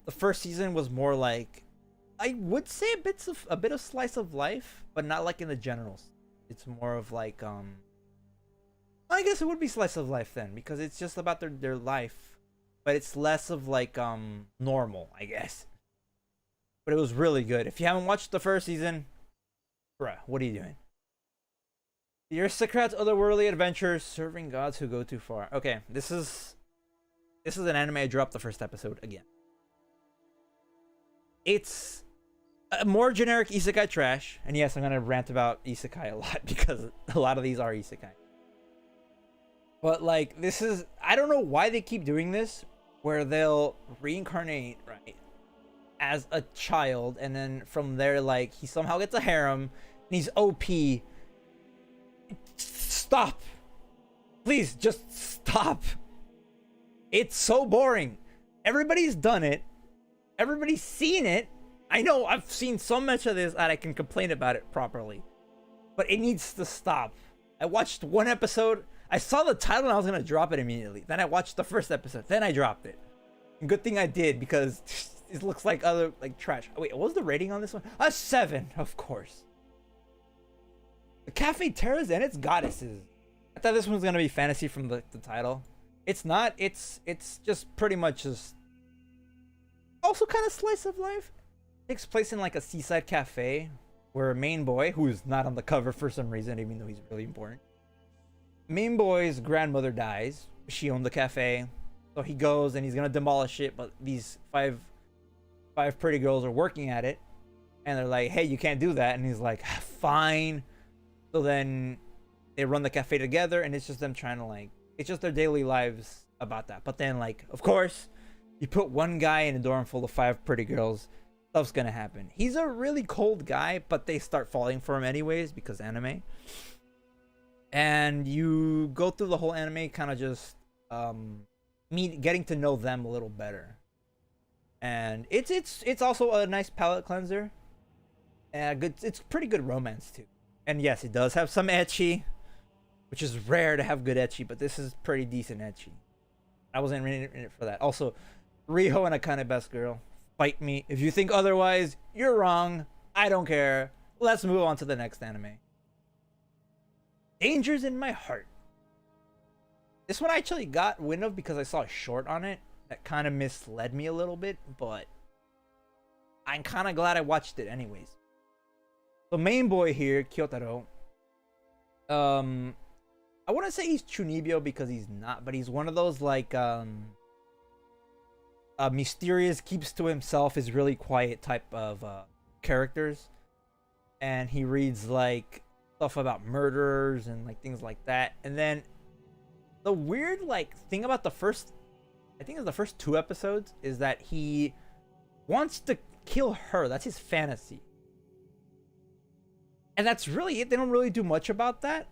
the first season was more like, I would say a bit of slice of life, but not like in the generals. It's more of like I guess it would be slice of life then, because it's just about their life, but it's less of like normal, I guess. But it was really good. If you haven't watched the first season, bruh, what are you doing? The aristocrat's otherworldly adventures, serving gods who go too far. Okay, this is an anime I dropped the first episode again. It's a more generic isekai trash, and yes, I'm gonna rant about isekai a lot because a lot of these are isekai. But like, this is, I don't know why they keep doing this, where they'll reincarnate, right, as a child, and then from there, like, he somehow gets a harem, and he's OP. Stop. Please, just stop. It's so boring. Everybody's done it. Everybody's seen it. I know I've seen so much of this that I can complain about it properly. But it needs to stop. I watched one episode. I saw the title and I was going to drop it immediately. Then I watched the first episode. Then I dropped it. And good thing I did, because it looks like other like trash. Wait, what was the rating on this one? A 7, of course. The Cafe Terras and its goddesses. I thought this one was gonna be fantasy from the title. It's not. It's just pretty much just also kind of slice of life. It takes place in like a seaside cafe where a main boy, who's not on the cover for some reason, even though he's really important. Main boy's grandmother dies. She owned the cafe, so he goes and he's gonna demolish it. But these five pretty girls are working at it, and they're like, "Hey, you can't do that." And he's like, "Fine." So then they run the cafe together, and it's just them trying to like, it's just their daily lives about that. But then, like, of course, you put one guy in a dorm full of 5 pretty girls, stuff's gonna happen. He's a really cold guy, but they start falling for him anyways because anime. And you go through the whole anime kind of just getting to know them a little better. And it's also a nice palate cleanser. And it's pretty good romance too. And yes, it does have some ecchi, which is rare to have good ecchi, but this is pretty decent ecchi. I wasn't really in it for that. Also, Riho and Akane best girl. Fight me. If you think otherwise, you're wrong. I don't care. Let's move on to the next anime. Dangers in My Heart. This one I actually got wind of because I saw a short on it that kind of misled me a little bit, but I'm kind of glad I watched it anyways. The main boy here, Kyotaro, I wouldn't say he's Chunibyo because he's not, but he's one of those like mysterious, keeps to himself, is really quiet type of characters. And he reads like stuff about murderers and like things like that. And then the weird like thing about the first, I think it's the first 2 episodes, is that he wants to kill her. That's his fantasy. And that's really it. They don't really do much about that.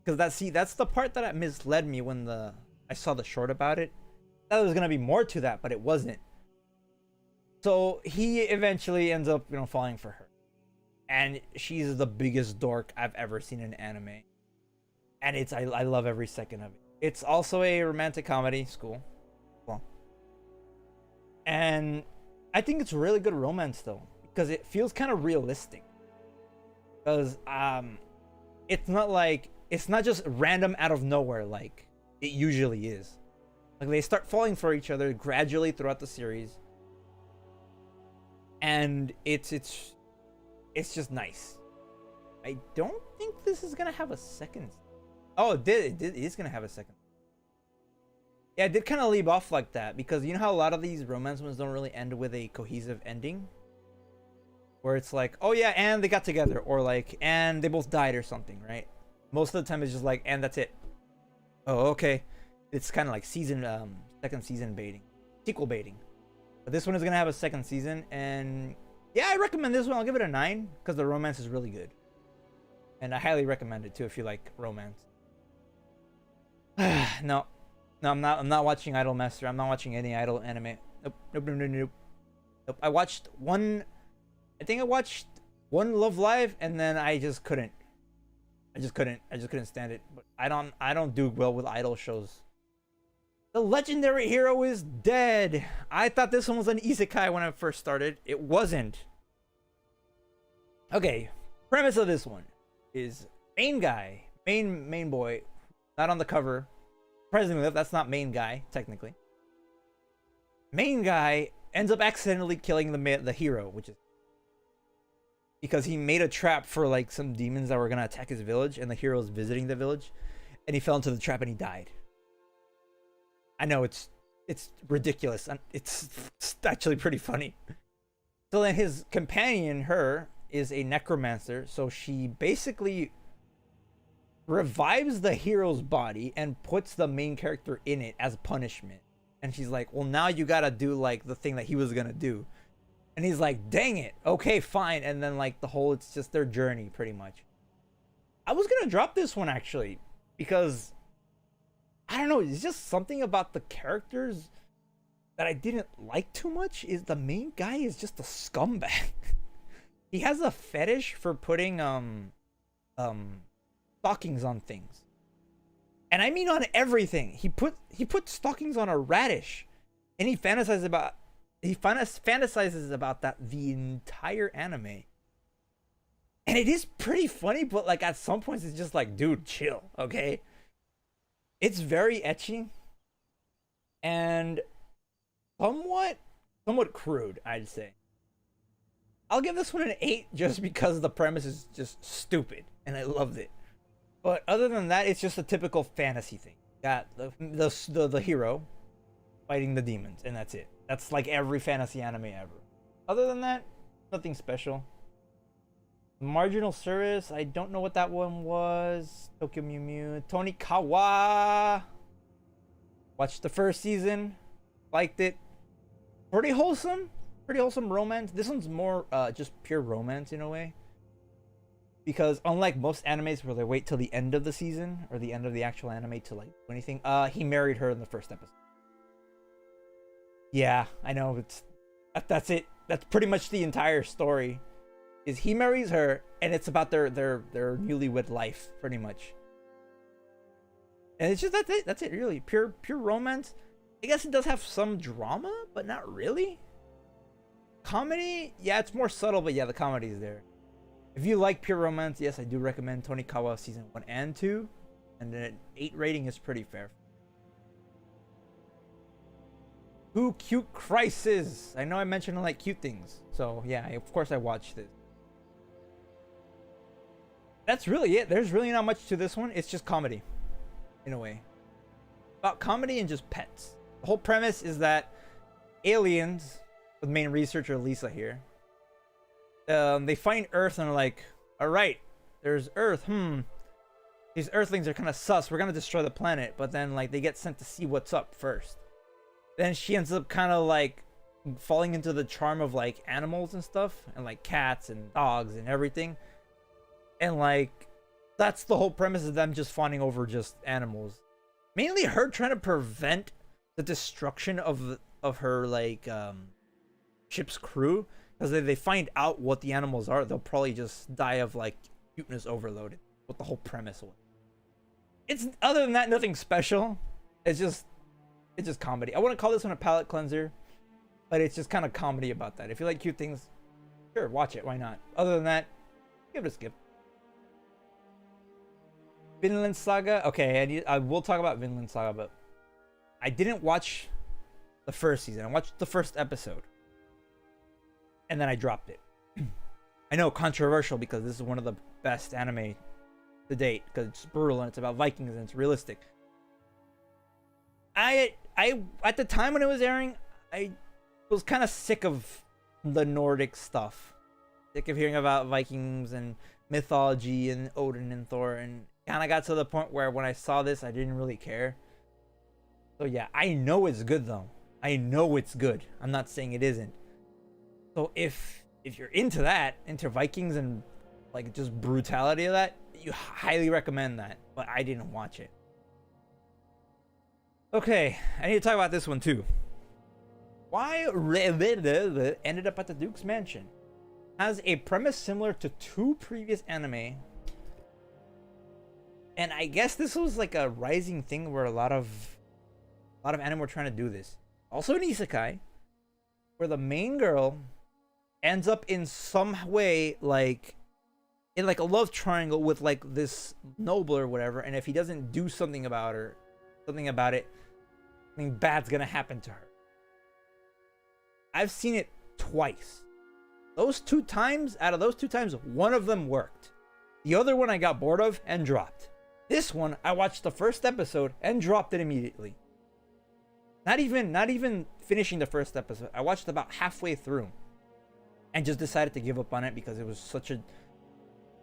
Because that's the part that misled me when I saw the short about it. I thought there was gonna be more to that, but it wasn't. So he eventually ends up, falling for her. And she's the biggest dork I've ever seen in anime. And I love every second of it. It's also a romantic comedy, school. Well. And I think it's really good romance though. Because it feels kind of realistic. Because it's not just random out of nowhere like it usually is. Like they start falling for each other gradually throughout the series, and it's just nice. I don't think this is gonna have a second. Oh, it is gonna have a second. Yeah, it did kind of leave off like that because you know how a lot of these romance ones don't really end with a cohesive ending. Where it's like, oh yeah, and they got together, or like, and they both died or something, right? Most of the time it's just like, and that's it. Oh, okay. It's kind of like second season baiting, sequel baiting. But this one is gonna have a second season, and yeah, I recommend this one. I'll give it a 9 because the romance is really good, and I highly recommend it too if you like romance. No, I'm not watching Idol Master. I'm not watching any Idol anime. Nope. I watched one. I think I watched one Love Live, and then I just couldn't. I just couldn't stand it. But I don't do well with idol shows. The legendary hero is dead. I thought this one was an isekai when I first started. It wasn't. Okay, premise of this one is main guy, main boy, not on the cover. Surprisingly, that's not main guy technically. Main guy ends up accidentally killing the hero, which is because he made a trap for like some demons that were gonna attack his village, and the hero's visiting the village, and he fell into the trap and he died. I know it's ridiculous. It's actually pretty funny. So then his companion, her, is a necromancer, so she basically revives the hero's body and puts the main character in it as punishment. And she's like, well, now you gotta do like the thing that he was gonna do. And he's like, dang it, okay, fine. And then like it's just their journey pretty much. I was gonna drop this one actually because I don't know, it's just something about the characters that I didn't like too much. Is the main guy is just a scumbag. He has a fetish for putting stockings on things. And I mean on everything. He put stockings on a radish. And he fantasizes about He fantasizes about that the entire anime. And it is pretty funny, but like at some points it's just like, dude, chill, okay? It's very ecchi and somewhat crude, I'd say. I'll give this one an 8 just because the premise is just stupid and I loved it. But other than that, it's just a typical fantasy thing. Got the hero fighting the demons, and that's it. That's like every fantasy anime ever. Other than that, nothing special. Marginal Service, I don't know what that one was. Tokyo Mew Mew. Tonikawa. Watched the first season. Liked it. Pretty wholesome. Pretty wholesome romance. This one's more just pure romance in a way. Because unlike most animes where they wait till the end of the season or the end of the actual anime to like do anything, he married her in the first episode. Yeah, I know. That's it. That's pretty much the entire story. Is he marries her, and it's about their newlywed life, pretty much. And it's just that's it, really. Pure romance. I guess it does have some drama, but not really. Comedy, yeah, it's more subtle, but yeah, the comedy is there. If you like pure romance, yes, I do recommend Tonikawa season 1 and 2, and an 8 rating is pretty fair. Who Cute Crisis? I know I mentioned I like cute things, so yeah, of course I watched this. That's really it. There's really not much to this one. It's just comedy, in a way. About comedy and just pets. The whole premise is that aliens, with main researcher Lisa here, they find Earth and are like, all right, there's Earth. These Earthlings are kind of sus. We're gonna destroy the planet, but then like they get sent to see what's up first. Then she ends up kind of like falling into the charm of like animals and stuff, and like cats and dogs and everything. And like that's the whole premise of them just fawning over just animals. Mainly her trying to prevent the destruction of her like ship's crew, because if they find out what the animals are, they'll probably just die of like cuteness overloaded. What the whole premise was. It's other than that, nothing special. It's just comedy. I wouldn't call this one a palate cleanser, but it's just kind of comedy about that. If you like cute things, sure, watch it. Why not? Other than that, give it a skip. Vinland Saga. Okay, I will talk about Vinland Saga, but I didn't watch the first season. I watched the first episode, and then I dropped it. I know, controversial, because this is one of the best anime to date, because it's brutal and it's about Vikings and it's realistic. I at the time when it was airing, I was kind of sick of the Nordic stuff. Sick of hearing about Vikings and mythology and Odin and Thor, and kind of got to the point where when I saw this, I didn't really care. So yeah, I know it's good though. I know it's good. I'm not saying it isn't. So if you're into that, into Vikings and like just brutality of that, you highly recommend that. But I didn't watch it. Okay, I need to talk about this one too. Why ended up at the Duke's mansion has a premise similar to 2 previous anime. And I guess this was like a rising thing where a lot of anime were trying to do this. Also an isekai, where the main girl ends up in some way like in like a love triangle with like this noble or whatever, and if he doesn't do something about it, something bad's gonna happen to her. I've seen it twice. Out of those two times, one of them worked. The other one I got bored of and dropped. This one, I watched the first episode and dropped it immediately. Not even finishing the first episode. I watched about halfway through and just decided to give up on it because it was such a...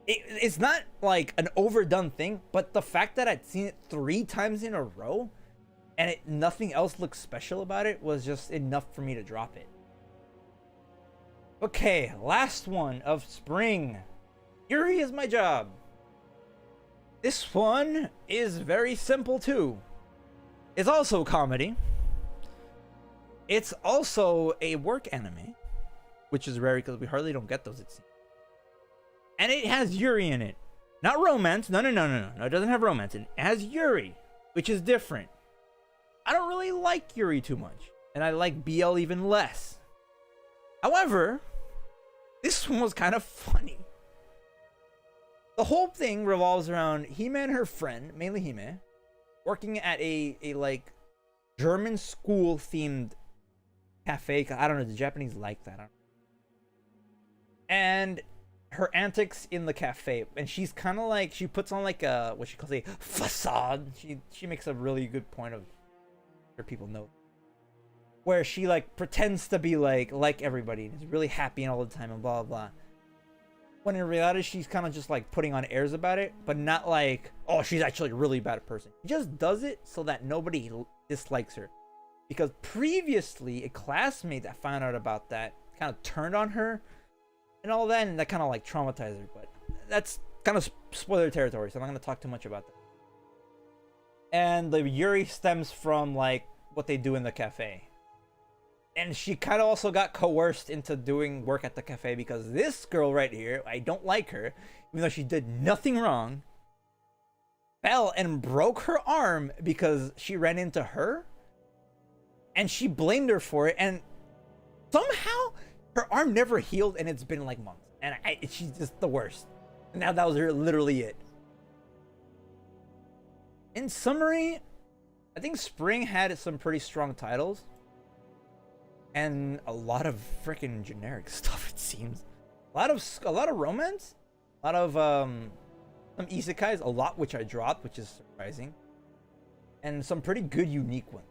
It's not like an overdone thing, but the fact that I'd seen it 3 times in a row and nothing else looked special about it was just enough for me to drop it. Okay, last one of spring. Yuri is my job. This one is very simple too. It's also comedy. It's also a work anime, which is rare because we hardly don't get those, it seems. And it has Yuri in it. Not romance. No. It doesn't have romance. It has Yuri, which is different. I don't really like Yuri too much. And I like BL even less. However, this one was kind of funny. The whole thing revolves around Hime and her friend, mainly Hime, working at a like German school themed cafe. I don't know, the Japanese like that. I don't know. And her antics in the cafe, and she's kind of like, she puts on like a, what she calls a facade. She makes a really good point of, sure people know, where she like pretends to be like everybody and is really happy all the time and blah blah blah, when in reality she's kind of just like putting on airs about it, but not like, oh, she's actually a really bad person. She just does it so that nobody dislikes her, because previously a classmate that found out about that kind of turned on her and all that, and that kind of like traumatized her. But that's kind of spoiler territory, so I'm not going to talk too much about that. And the Yuri stems from like what they do in the cafe, and she kind of also got coerced into doing work at the cafe because this girl right here, I don't like her, even though she did nothing wrong, fell and broke her arm because she ran into her, and she blamed her for it, and somehow her arm never healed, and it's been like months, and she's just the worst. And now that was literally it. In summary, I think spring had some pretty strong titles and a lot of freaking generic stuff. It seems a lot of romance, a lot of some isekais, a lot which I dropped, which is surprising, and some pretty good unique ones.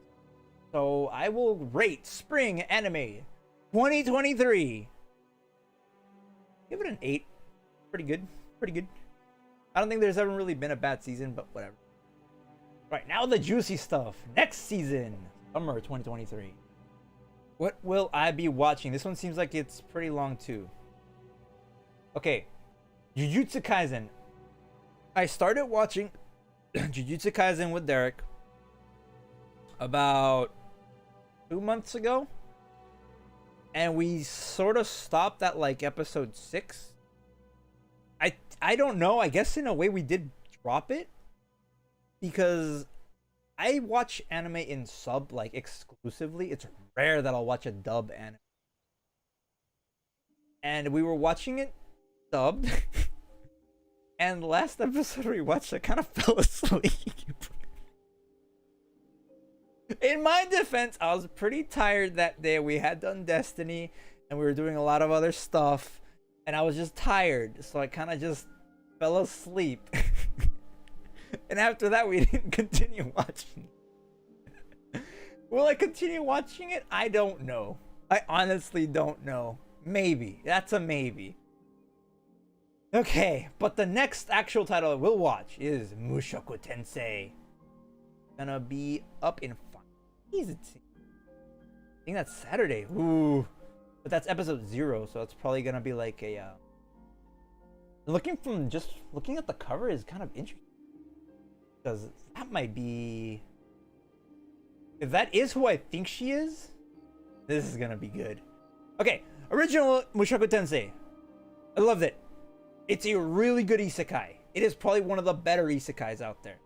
So I will rate spring anime 2023. Give it an 8. Pretty good. Pretty good. I don't think there's ever really been a bad season, but whatever. Right, now the juicy stuff. Next season, summer 2023. What will I be watching? This one seems like it's pretty long too. Okay, Jujutsu Kaisen. I started watching Jujutsu Kaisen with Derek about 2 months ago, and we sort of stopped at like episode 6. I don't know. I guess in a way we did drop it, because I watch anime in sub like exclusively. It's rare that I'll watch a dub anime, and we were watching it dubbed. And the last episode we watched, I kind of fell asleep. In my defense, I was pretty tired that day. We had done Destiny and we were doing a lot of other stuff, and I was just tired, so I kind of just fell asleep. And after that, we didn't continue watching. Will I continue watching it? I don't know. I honestly don't know. Maybe. That's a maybe. Okay, but the next actual title I will watch is Mushoku Tensei. Gonna be up in 5 days, it seems. I think that's Saturday. Ooh. But that's episode 0, so it's probably gonna be like a looking at the cover is kind of interesting, because that might be, if that is who I think she is, this is gonna be good. Okay, original Mushoku Tensei. I loved it. It's a really good isekai. It is probably one of the better isekais out there,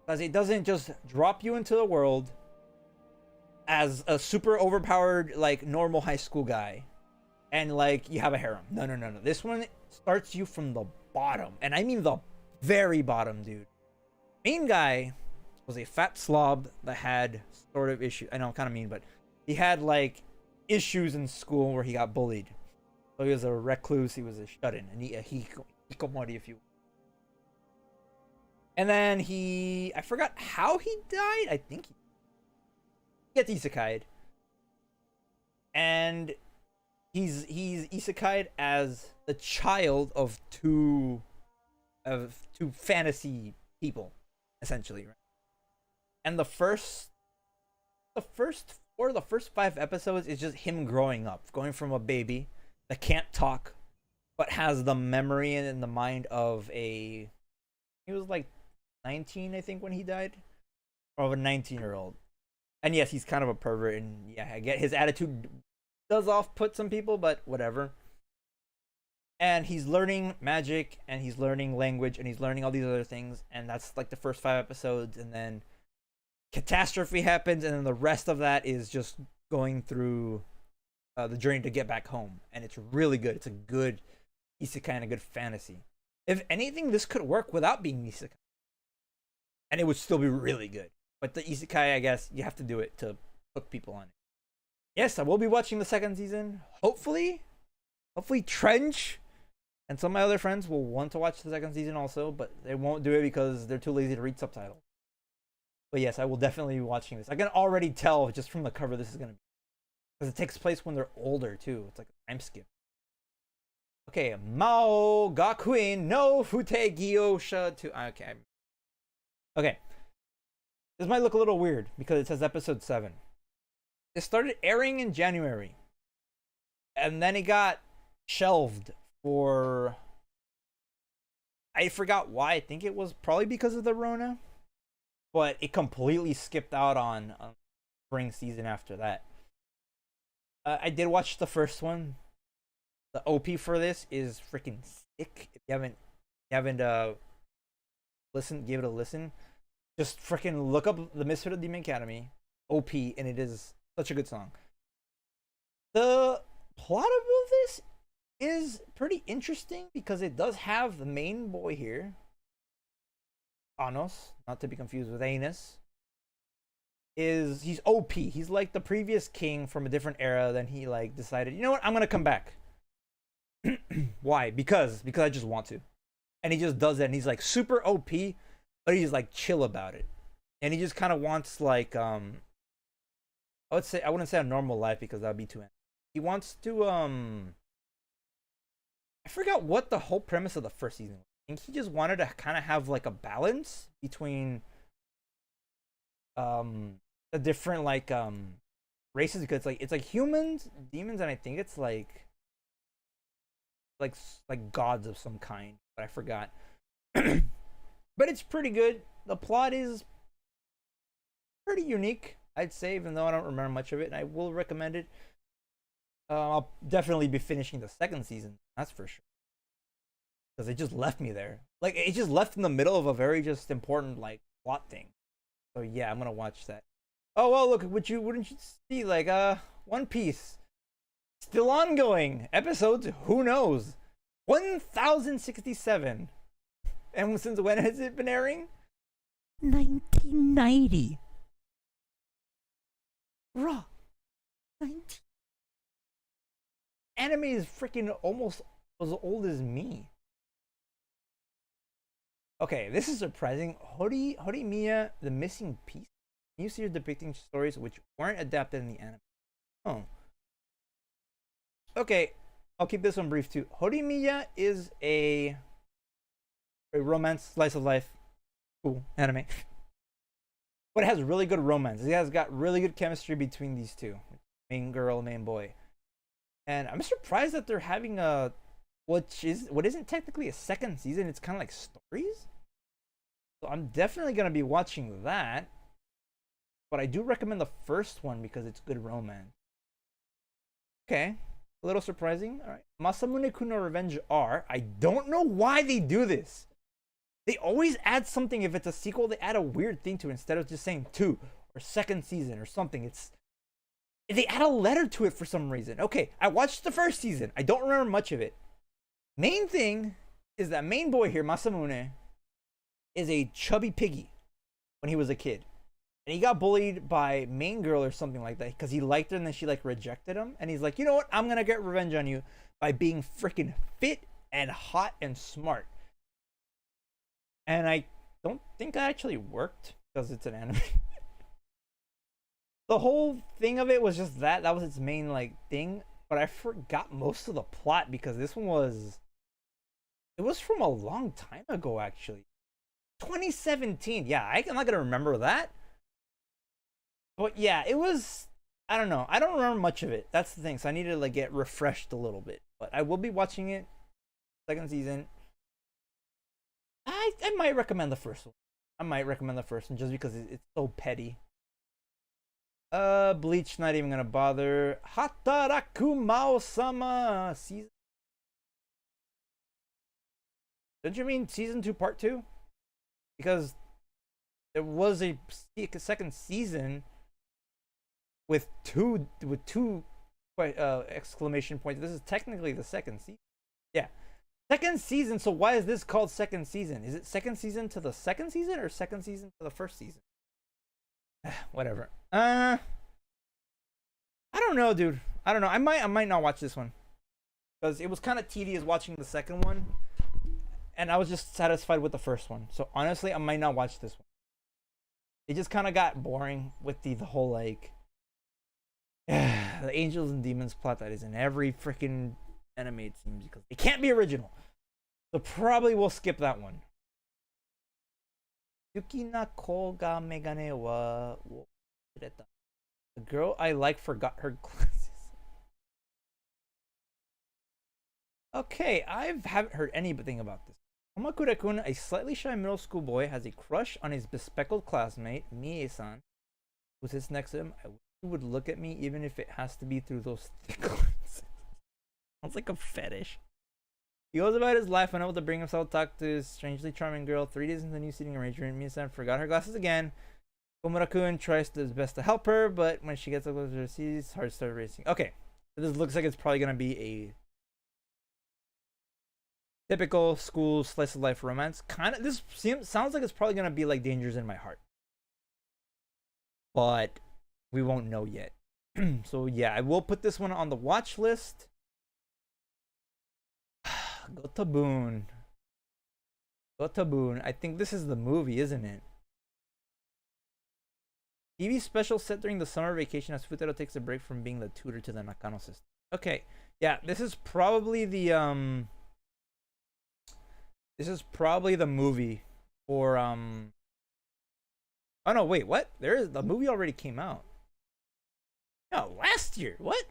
because it doesn't just drop you into the world as a super overpowered like normal high school guy and like you have a harem. No. This one starts you from the bottom, and I mean the very bottom, dude. Main guy was a fat slob that had sort of issues. I know, kind of mean, but he had like issues in school where he got bullied. So he was a recluse. He was a shut-in, and hikikomori, if you. And then I forgot how he died. I think he gets isekai'd, and he's isekai'd as the child of two fantasy people, essentially, right? And the first 5 episodes is just him growing up, going from a baby that can't talk, but has the memory and the mind of he was like 19, I think, when he died, or of a 19-year-old. And yes, he's kind of a pervert, and yeah, I get his attitude does off-put some people, but whatever. And he's learning magic, and he's learning language, and he's learning all these other things, and that's like the first 5 episodes, and then catastrophe happens, and then the rest of that is just going through the journey to get back home, and it's really good. It's a good isekai and a good fantasy. If anything, this could work without being isekai, and it would still be really good. But the isekai, I guess, you have to do it to hook people on it. Yes, I will be watching the second season. Hopefully Trench and some of my other friends will want to watch the second season also, but they won't do it because they're too lazy to read subtitles. But yes, I will definitely be watching this. I can already tell just from the cover this is going to be. Because it takes place when they're older, too. It's like a time skip. Okay, Mao Gakuin no Fute Gyosha to... Okay. Okay. This might look a little weird because it says episode 7. It started airing in January. And then it got shelved for... I forgot why. I think it was probably because of the Rona. But it completely skipped out on spring season after that. I did watch the first one. The OP for this is freaking sick. If you haven't listened, give it a listen. Just freaking look up the Misfit of Demon Academy OP, and it is such a good song. The plot of this is pretty interesting because it does have the main boy here, Anos, not to be confused with Anus. He's OP. He's like the previous king from a different era. Then he like decided, you know what, I'm gonna come back. Why? Because I just want to. And he just does it, and he's like super OP, but he's like chill about it. And he just kind of wants like I wouldn't say a normal life because that'd be too empty. He wants to I forgot what the whole premise of the first season was. I think he just wanted to kind of have like a balance between the different like races, because it's like humans, demons, and I think it's like gods of some kind, but I forgot. But it's pretty good. The plot is pretty unique, I'd say, even though I don't remember much of it, and I will recommend it. I'll definitely be finishing the second season, that's for sure, because it just left me there. Like, it just left in the middle of a very just important like plot thing. So yeah, I'm gonna watch that. Oh well, look, wouldn't you see, like, One Piece still ongoing episodes? Who knows? 1067. And since when has it been airing? 1990. Bruh. 19. Anime is freaking almost as old as me. Okay, this is surprising. Horimiya, the Missing Piece. New series depicting stories which weren't adapted in the anime. Oh. Okay, I'll keep this one brief too. Horimiya is a romance, slice of life, cool anime. But it has really good romance. It has got really good chemistry between these two. Main girl, main boy. And I'm surprised that they're having what isn't technically a second season. It's kind of like stories. So I'm definitely going to be watching that. But I do recommend the first one because it's good romance. Okay. A little surprising. All right. Masamune-kun no Revenge R. I don't know why they do this. They always add something. If it's a sequel, they add a weird thing to it instead of just saying 2 or second season or something. They add a letter to it for some reason. Okay, I watched the first season. I don't remember much of it. Main thing is that main boy here, Masamune, is a chubby piggy when he was a kid. And he got bullied by main girl or something like that because he liked her and then she like rejected him. And he's like, you know what? I'm going to get revenge on you by being freaking fit and hot and smart. And I don't think that actually worked because it's an anime. The whole thing of it was just that was its main like thing. But I forgot most of the plot because this one was from a long time ago, actually. 2017. Yeah, I'm not going to remember that. But yeah, it was, I don't know. I don't remember much of it. That's the thing. So I need to like get refreshed a little bit. But I will be watching it. Second season. I might recommend the first one. I might recommend the first one just because it's so petty. Bleach, not even gonna bother. Hataraku Mao-sama season. Don't you mean season 2 part 2? Because there was a second season with two exclamation point. This is technically the second season. Yeah. Second season, so why is this called second season? Is it second season to the second season or second season to the first season? Whatever. I don't know, dude. I don't know. I might not watch this one. Because it was kind of tedious watching the second one. And I was just satisfied with the first one. So honestly, I might not watch this one. It just kind of got boring with the whole like the angels and demons plot that is in every freaking anime, it seems, because it can't be original. So probably we'll skip that one. Yukina ko ga megane wa kureta. The girl I like forgot her glasses. Okay, I haven't heard anything about this. Omakura-kun, a slightly shy middle school boy, has a crush on his bespectacled classmate, Mie-san, who sits next to him. I wish he would look at me, even if it has to be through those thick glasses. Sounds like a fetish. He goes about his life unable to bring himself to talk to his strangely charming girl. 3 days into the new seating arrangement, Mie-san forgot her glasses again. Komura-kun tries his best to help her, but when she gets up closer to her seat, heart starts racing. Okay, so this looks like it's probably going to be a typical school slice of life romance. This sounds like it's probably going to be like Dangers in My Heart. But we won't know yet. So yeah, I will put this one on the watch list. Gotoboon. I think this is the movie, isn't it? TV special set during the summer vacation as Futaro takes a break from being the tutor to the Nakano sister. Okay, yeah, this is probably the movie for oh no, wait, what? The movie already came out. No, last year. What?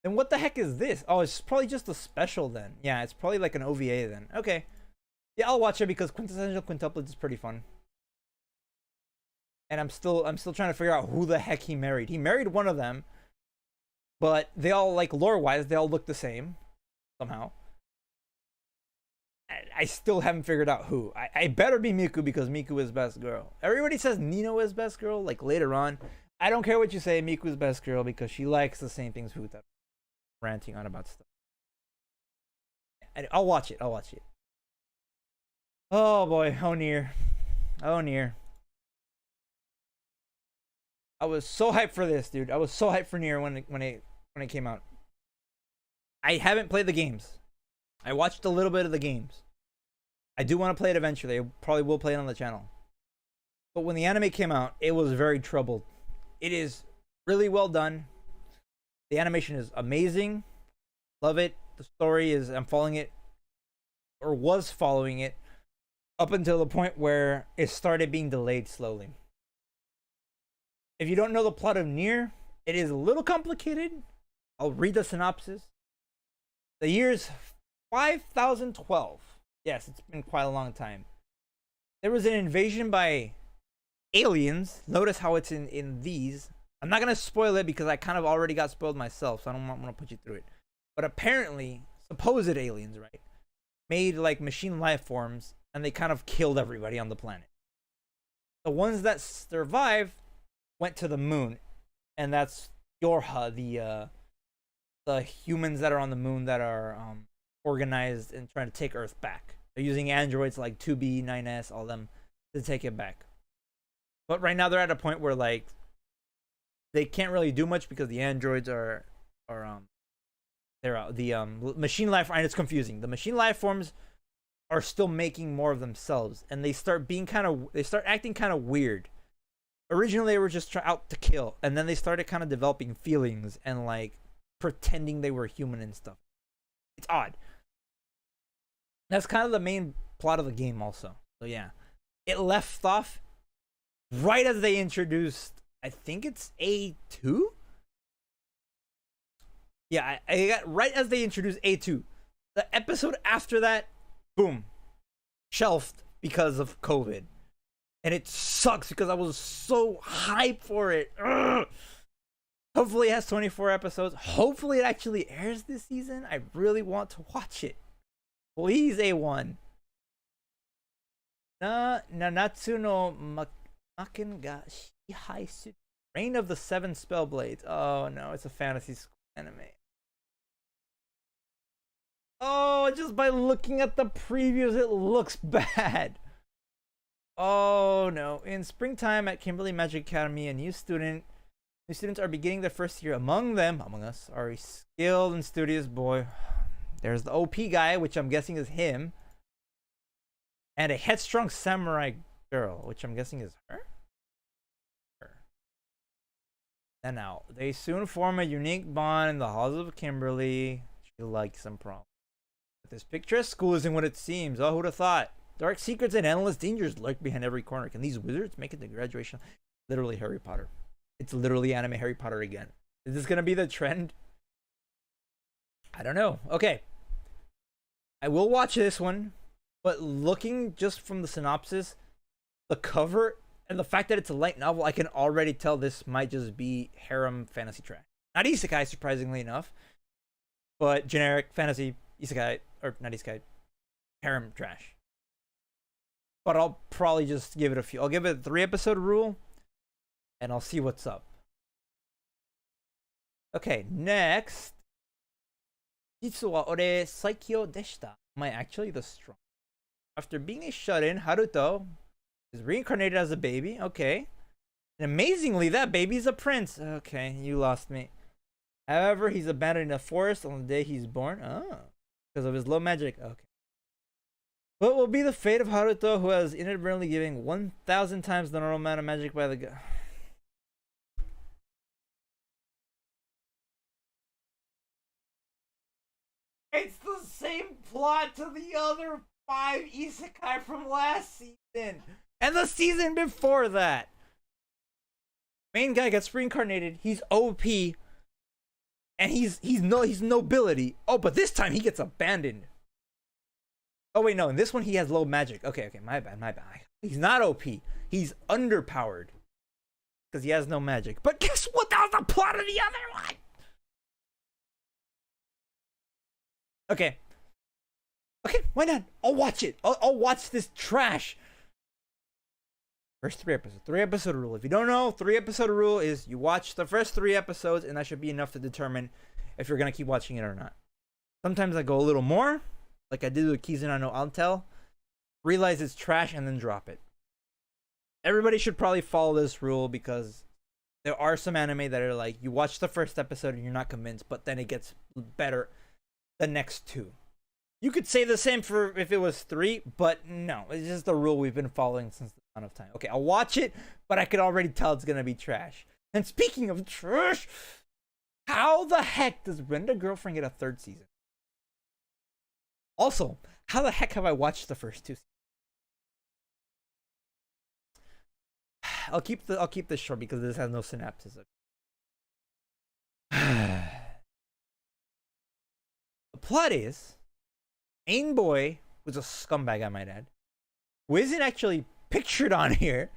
Then what the heck is this? Oh, it's probably just a special then. Yeah, it's probably like an OVA then. Okay. Yeah, I'll watch it because Quintessential Quintuplets is pretty fun. And I'm still trying to figure out who the heck he married. He married one of them, but they all, like, lore-wise, they all look the same somehow. I still haven't figured out who. I better be Miku because Miku is best girl. Everybody says Nino is best girl, like later on. I don't care what you say, Miku's best girl because she likes the same things Futa. Ranting on about stuff. And I'll watch it. Oh boy, oh near. I was so hyped for this, dude. I was so hyped for Nier when it came out. I haven't played the games. I watched a little bit of the games. I do want to play it eventually. I probably will play it on the channel. But when the anime came out, it was very troubled. It is really well done. The animation is amazing. Love it. The story is, I'm following it, or was following it, up until the point where it started being delayed slowly. If you don't know the plot of Nier, it is a little complicated. I'll read the synopsis. The year's 5012. Yes, it's been quite a long time. There was an invasion by aliens. Notice how it's in these. I'm not going to spoil it because I kind of already got spoiled myself, so I don't want to put you through it. But apparently, supposed aliens, right, made like machine life forms, and they kind of killed everybody on the planet. The ones that survived went to the moon, and that's Yorha, the humans that are on the moon that are organized and trying to take Earth back. They're using androids like 2B, 9S, all them to take it back. But right now they're at a point where like they can't really do much because the androids are the machine life, and it's confusing. The machine life forms are still making more of themselves, and they start acting kind of weird. Originally they were just out to kill, and then they started kind of developing feelings and like pretending they were human and stuff. It's odd. That's kind of the main plot of the game also. So yeah, it left off right as they introduced, I think it's A2? Yeah, I got right as they introduced A2. The episode after that, boom, shelved because of COVID. And it sucks because I was so hyped for it. Ugh. Hopefully it has 24 episodes. Hopefully it actually airs this season. I really want to watch it. Please, A1. Nanatsu no Maken ga Shihai Reign of the Seven Spellblades. Oh no, it's a fantasy anime. Oh, just by looking at the previews, it looks bad. Oh no. In springtime at Kimberly Magic Academy, new students are beginning their first year. Among us, are a skilled and studious boy. There's the OP guy, which I'm guessing is him. And a headstrong samurai girl, which I'm guessing is her. And now, they soon form a unique bond in the halls of Kimberly. She likes some prom. But this picturesque school isn't what it seems. Oh, who'd have thought? Dark secrets and endless dangers lurk behind every corner. Can these wizards make it to graduation? Literally Harry Potter. It's literally anime Harry Potter again. Is this gonna be the trend? I don't know. Okay. I will watch this one. But looking just from the synopsis, the cover, and the fact that it's a light novel, I can already tell this might just be harem fantasy trash. Not isekai, surprisingly enough, but generic fantasy isekai, or not isekai, harem trash. But I'll probably just give it a few. I'll give it a 3-episode rule, and I'll see what's up. Okay, next. Jitsu wa ore saikyo deshita. Am I actually the strong? After being a shut-in, Haruto is reincarnated as a baby. Okay. And amazingly, that baby's a prince. Okay, you lost me. However, he's abandoned in a forest on the day he's born. Oh. Because of his low magic. Okay. What will be the fate of Haruto, who has inadvertently given 1,000 times the normal amount of magic by the god? It's the same plot to the other 5 isekai from last season and the season before that. Main guy gets reincarnated. He's OP, and he's nobility. Oh, but this time he gets abandoned. Oh wait, no. In this one he has low magic. Okay, my bad. He's not OP. He's underpowered because he has no magic. But guess what? That was the plot of the other one. Okay, why not? I'll watch it. I'll watch this trash. First 3 episodes. 3-episode rule. If you don't know, 3-episode rule is you watch the first 3 episodes, and that should be enough to determine if you're gonna keep watching it or not. Sometimes I go a little more, like I did with Kizuna no Antel. Realize it's trash and then drop it. Everybody should probably follow this rule because there are some anime that are like you watch the first episode and you're not convinced, but then it gets better the next 2. You could say the same for if it was 3, but no, it's just the rule we've been following since the dawn of time. Okay, I'll watch it, but I could already tell it's gonna be trash. And speaking of trash, how the heck does Rent a Girlfriend get a 3rd season? Also, how the heck have I watched the first 2 seasons? I'll keep this short because this has no synopsis. The plot is main boy was a scumbag, I might add, who isn't actually pictured on here.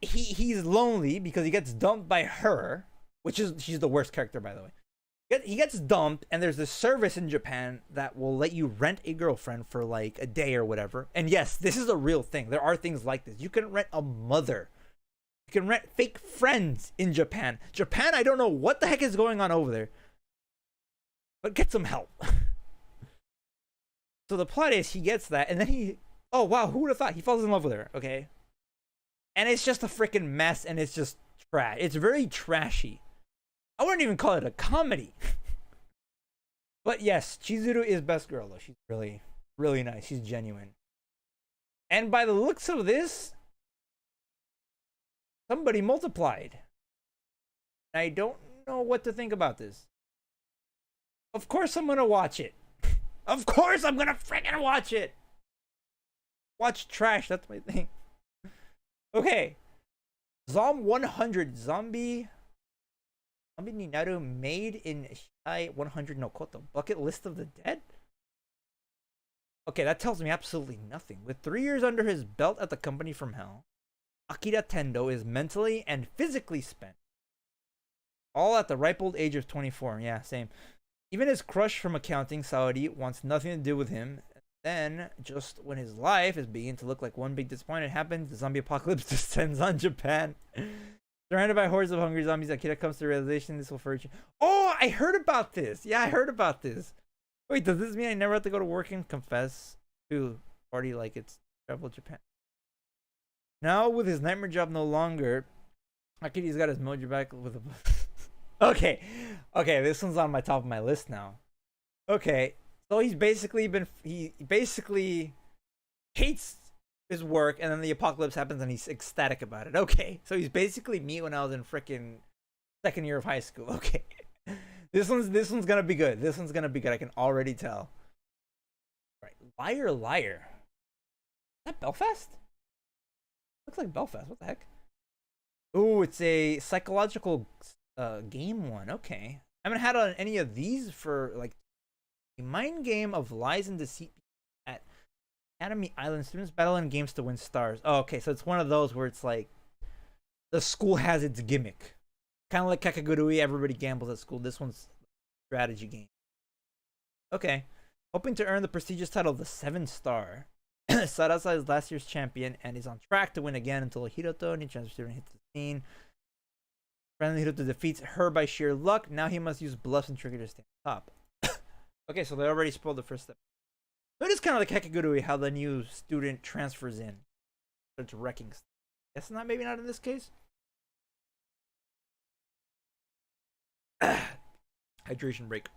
He's lonely because he gets dumped by her, she's the worst character, by the way. He gets dumped, and there's this service in Japan that will let you rent a girlfriend for like a day or whatever. And yes, this is a real thing. There are things like this. You can rent a mother. You can rent fake friends in Japan. Japan, I don't know what the heck is going on over there, but get some help. So the plot is he gets that, and then oh wow, who would have thought? He falls in love with her, okay? And it's just a freaking mess, and it's just trash. It's very trashy. I wouldn't even call it a comedy. But yes, Chizuru is best girl, though. She's really, really nice. She's genuine. And by the looks of this, somebody multiplied. I don't know what to think about this. Of course I'm gonna watch it. Of course I'm gonna freaking watch it. Watch trash, that's my thing. Okay. Zom 100 Zombie Ninaru made in Shai 100 no Koto. Bucket list of the dead? Okay, that tells me absolutely nothing. With 3 years under his belt at the company from hell, Akira Tendo is mentally and physically spent. All at the ripe old age of 24. Yeah, same. Even his crush from accounting, Saori, wants nothing to do with him. Then, just when his life is beginning to look like one big disappointment happens, the zombie apocalypse descends on Japan. Surrounded by hordes of hungry zombies, Akira comes to the realization this will further. Oh, I heard about this. Yeah, I heard about this. Wait, does this mean I never have to go to work and confess to party like it's travel to Japan? Now, with his nightmare job no longer, Akira's got his mojo back with a. Okay, this one's on my top of my list now. Okay, so he basically hates his work, and then the apocalypse happens, and he's ecstatic about it. Okay, so he's basically me when I was in freaking second year of high school. Okay, this one's gonna be good. This one's gonna be good. I can already tell. Right, liar, liar. Is that Belfast? Looks like Belfast. What the heck? Ooh, it's a psychological game one. Okay, I haven't had on any of these for like a mind game of lies and deceit at Academy Island. Students battle in games to win stars. Oh, okay, so it's one of those where it's like the school has its gimmick, kind of like Kakagurui. Everybody gambles at school. This one's a strategy game. Okay, hoping to earn the prestigious title of the 7-star. Sarasa is last year's champion and is on track to win again until Hiroto, new transfer student, hits the scene. Friendly Hiroto defeats her by sheer luck. Now he must use bluffs and trickery to stay on top. Okay, so they already spoiled the first step. So it is kind of like Kakagurui, how the new student transfers in. Starts wrecking stuff. Guess not, maybe not in this case. Hydration break.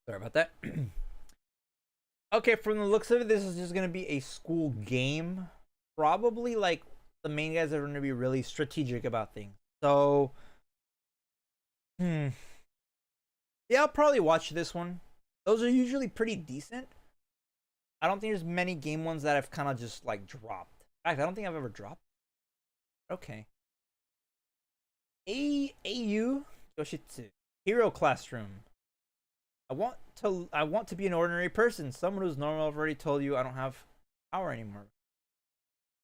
Sorry about that. Okay, from the looks of it, this is just going to be a school game. Probably like the main guys are going to be really strategic about things. So, yeah, I'll probably watch this one. Those are usually pretty decent. I don't think there's many game ones that I've kind of just like dropped. In fact, I don't think I've ever dropped. Okay. AU Yoshitsu Hero Classroom. I want to be an ordinary person, someone who's normal. I've already told you I don't have power anymore.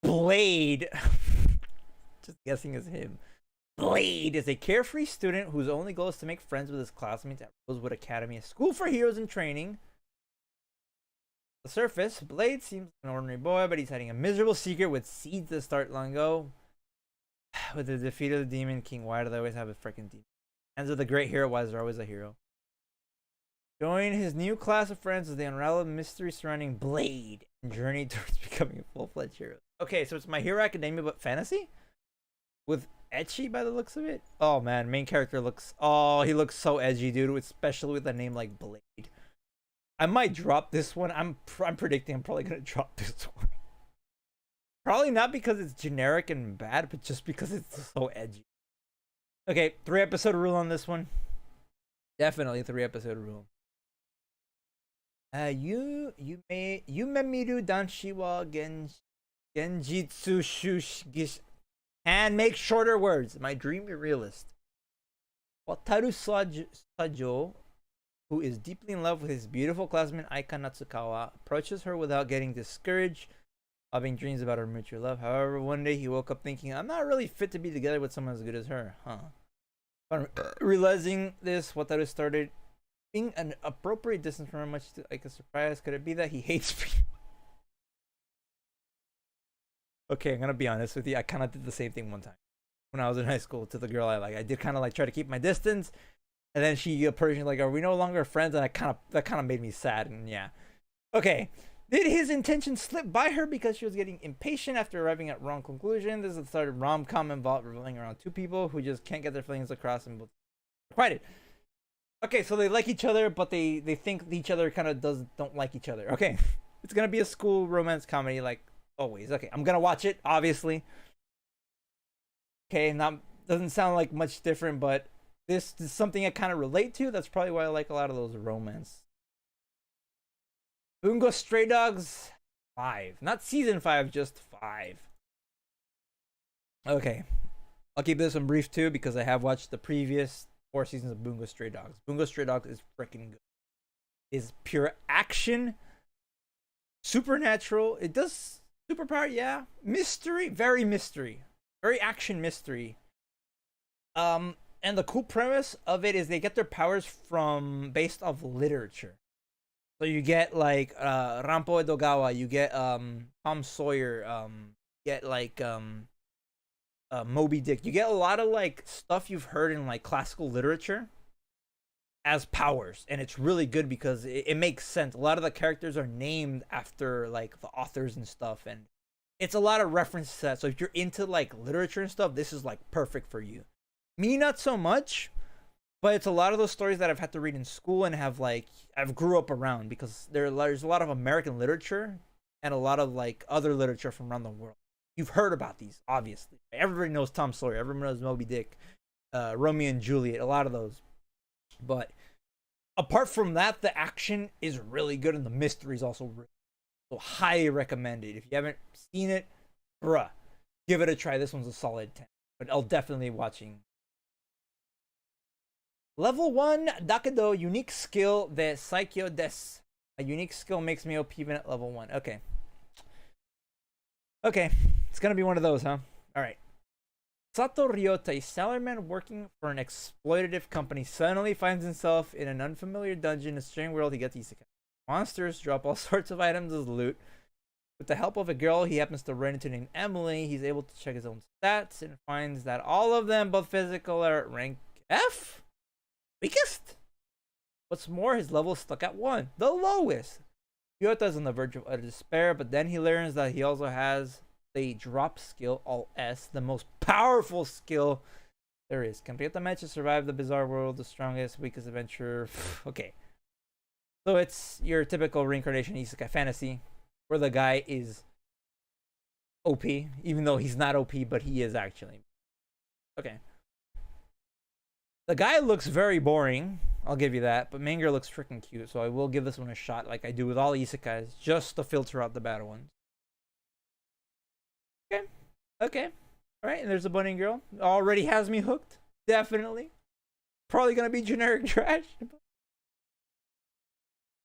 Blade. Just guessing is him. Blade is a carefree student whose only goal is to make friends with his classmates at Rosewood Academy, a school for heroes in training. The surface, Blade seems like an ordinary boy, but he's hiding a miserable secret with seeds that start long ago. With the defeat of the Demon King, why do they always have a freaking demon? Hands of the great hero, why is there always a hero? Join his new class of friends as they unravel the mystery surrounding Blade and journey towards becoming a full-fledged hero. Okay, so it's My Hero Academia but fantasy? With ecchi by the looks of it? Oh man, main character looks... Oh, he looks so edgy, dude, especially with a name like Blade. I might drop this one. I'm predicting I'm probably going to drop this one. Probably not because it's generic and bad, but just because it's so edgy. Okay, 3-episode rule on this one. Definitely 3-episode rule. Yumemiru danshi wa genjitsu shugish. And make shorter words. My dreamy realist. Wataru Sajo, who is deeply in love with his beautiful classmate Aika Natsukawa, approaches her without getting discouraged, having dreams about her mutual love. However, one day he woke up thinking, I'm not really fit to be together with someone as good as her. Upon realizing this, Wataru started being an appropriate distance from her, much to Aika's surprise. Could it be that he hates me? Okay, I'm gonna be honest with you. I kind of did the same thing one time when I was in high school to the girl I like. I did kind of like try to keep my distance, and then she approached me like, "Are we no longer friends?" And that kind of made me sad. And yeah, okay. Did his intention slip by her because she was getting impatient after arriving at wrong conclusion? This is the start of rom-com involved revolving around two people who just can't get their feelings across and both requited. Okay, so they like each other, but they think each other kind of don't like each other. Okay, it's gonna be a school romance comedy like always. Okay, I'm gonna watch it, obviously. Okay, doesn't sound like much different, but this is something I kind of relate to. That's probably why I like a lot of those romance. Bungo Stray Dogs 5. Not season 5, just 5. Okay. I'll keep this one brief too because I have watched the previous 4 seasons of Bungo Stray Dogs. Bungo Stray Dogs is freaking good. It's pure action. Supernatural. It does superpower, yeah. Mystery. Very mystery. Very action mystery. And the cool premise of it is they get their powers from based off literature. So you get like Rampo Edogawa, you get Tom Sawyer, get like Moby Dick. You get a lot of like stuff you've heard in like classical literature as powers, and it's really good because it makes sense. A lot of the characters are named after like the authors and stuff, and it's a lot of reference to that. So if you're into like literature and stuff, this is like perfect for you. Me, not so much, but it's a lot of those stories that I've had to read in school and have like I've grew up around because there's a lot of American literature and a lot of like other literature from around the world. You've heard about these, obviously. Everybody knows Tom Sawyer. Everyone knows Moby Dick, Romeo and Juliet. A lot of those. But apart from that, the action is really good and the mystery is also really so highly recommended. If you haven't seen it, bruh, give it a try. This one's a solid 10. But I'll definitely watching. Level 1, Dakedo, unique skill de Saikyo des. A unique skill makes me OP even at level 1. Okay. Okay. It's gonna be one of those, huh? Alright. Sato Ryota, a salaryman working for an exploitative company, suddenly finds himself in an unfamiliar dungeon in a strange world. He gets isekai. Monsters drop all sorts of items as loot. With the help of a girl he happens to run into named Emily, he's able to check his own stats and finds that all of them, both physical, are at rank F? Weakest? What's more, his level is stuck at 1, the lowest. Ryota is on the verge of utter despair, but then he learns that he also has the drop skill, all S, the most powerful skill there is. Complete the match to survive the bizarre world, the strongest, weakest adventure. Okay. So it's your typical reincarnation isekai fantasy, where the guy is OP, even though he's not OP, but he is actually. Okay. The guy looks very boring, I'll give you that, but main girl looks freaking cute, so I will give this one a shot like I do with all isekais, just to filter out the bad ones. Okay. Okay. Alright, and there's a bunny girl. Already has me hooked. Definitely. Probably gonna be generic trash.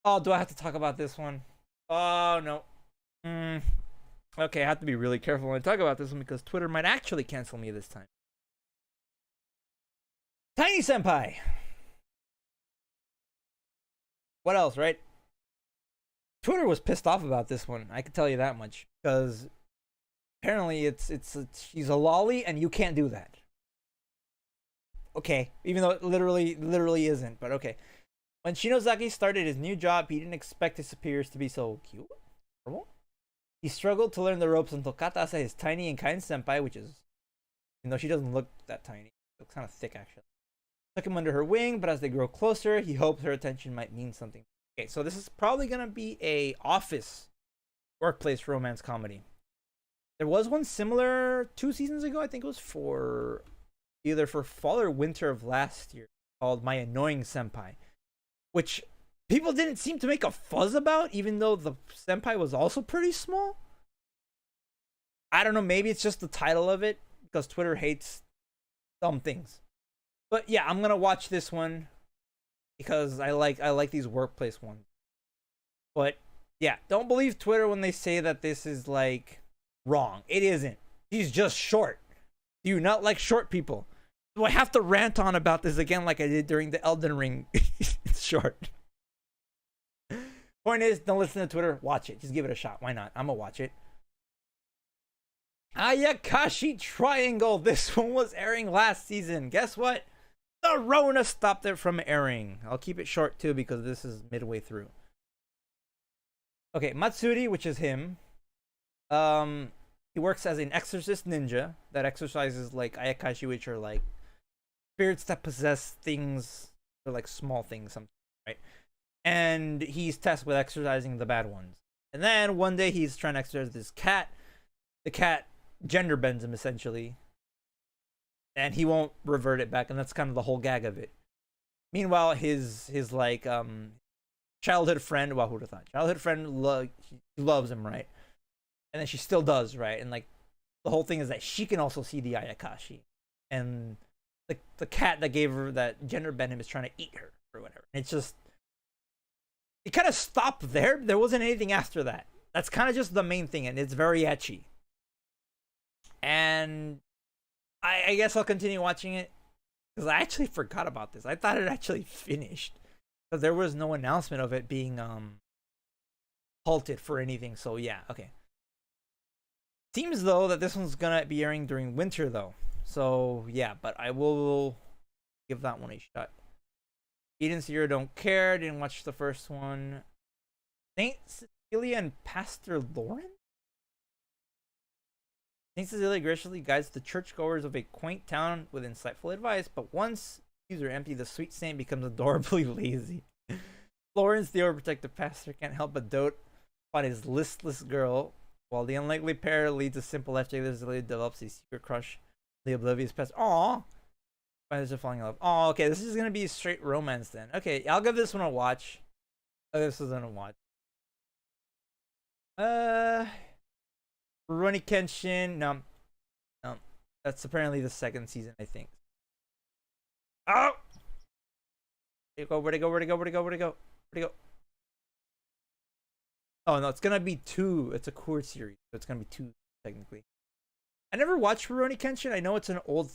Oh, do I have to talk about this one? Oh, no. Okay, I have to be really careful when I talk about this one because Twitter might actually cancel me this time. Tiny Senpai. What else, right? Twitter was pissed off about this one. I can tell you that much because apparently it's she's a lolly and you can't do that. Okay, even though it literally isn't, but okay. When Shinozaki started his new job, he didn't expect his superiors to be so cute. He struggled to learn the ropes until Katase, his tiny and kind senpai, which is, even though she doesn't look that tiny, looks kind of thick actually, took him under her wing. But as they grow closer, he hopes her attention might mean something. Okay, so this is probably gonna be a office workplace romance comedy. There was one similar 2 seasons ago. I think it was for either for fall or winter of last year, called My Annoying Senpai, which people didn't seem to make a fuzz about, even though the senpai was also pretty small. I don't know, maybe it's just the title of it, because Twitter hates some things. But yeah, I'm gonna watch this one because I like these workplace ones. But yeah, don't believe Twitter when they say that this is like wrong. It isn't. He's just short. Do you not like short people? Do I have to rant on about this again like I did during the Elden Ring? It's short. Point is, don't listen to Twitter. Watch it. Just give it a shot. Why not? I'm gonna watch it. Ayakashi Triangle. This one was airing last season. Guess what? The Rona stopped it from airing. I'll keep it short too because this is midway through. Okay, Matsuri, which is him. He works as an exorcist ninja that exorcises like Ayakashi, which are like spirits that possess things, or like small things, something, right? And he's tasked with exorcising the bad ones. And then one day he's trying to exorcise this cat. The cat gender bends him essentially, and he won't revert it back, and that's kind of the whole gag of it. Meanwhile, his like childhood friend, well, who'd have thought? Childhood friend loves him, right? And then she still does, right? And like the whole thing is that she can also see the Ayakashi, and the cat that gave her that gender bend him is trying to eat her or whatever. And it's just, it kind of stopped there. There wasn't anything after that. That's kind of just the main thing, and it's very ecchi. And I guess I'll continue watching it. Because I actually forgot about this. I thought it actually finished. Because there was no announcement of it being halted for anything. So yeah, okay. Seems though that this one's gonna be airing during winter though. So yeah, but I will give that one a shot. Eden Zero don't care. Didn't watch the first one. Saint Cecilia and Pastor Lauren? Saint Cecilia graciously guides the churchgoers of a quaint town with insightful advice, but once these are empty, the sweet saint becomes adorably lazy. Lawrence, the overprotective pastor, can't help but dote on his listless girl, while the unlikely pair leads a simple life together. Cecilia develops a secret crush on the oblivious pastor. Aww. Finds her falling in love. Oh, okay, this is gonna be straight romance then. Okay, I'll give this one a watch. This is gonna watch. Rurouni Kenshin. No. That's apparently the second season, I think. Oh! Where'd it go? Oh, no, it's gonna be 2. It's a core series, so it's gonna be 2, technically. I never watched Rurouni Kenshin. I know it's an old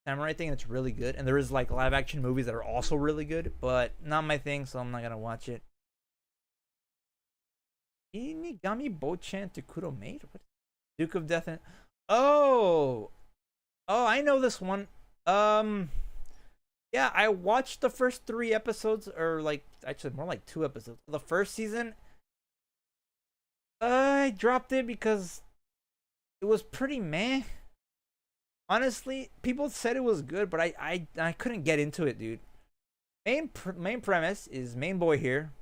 samurai thing, and it's really good. And there is, like, live-action movies that are also really good, but not my thing, so I'm not gonna watch it. Inigami Bochan to Kuromate? What? Duke of Death and... Oh, I know this one. Yeah, I watched the first 3 episodes, or like, actually more like 2 episodes. The first season, I dropped it because it was pretty meh. Honestly, people said it was good, but I couldn't get into it, dude. Main premise is main boy here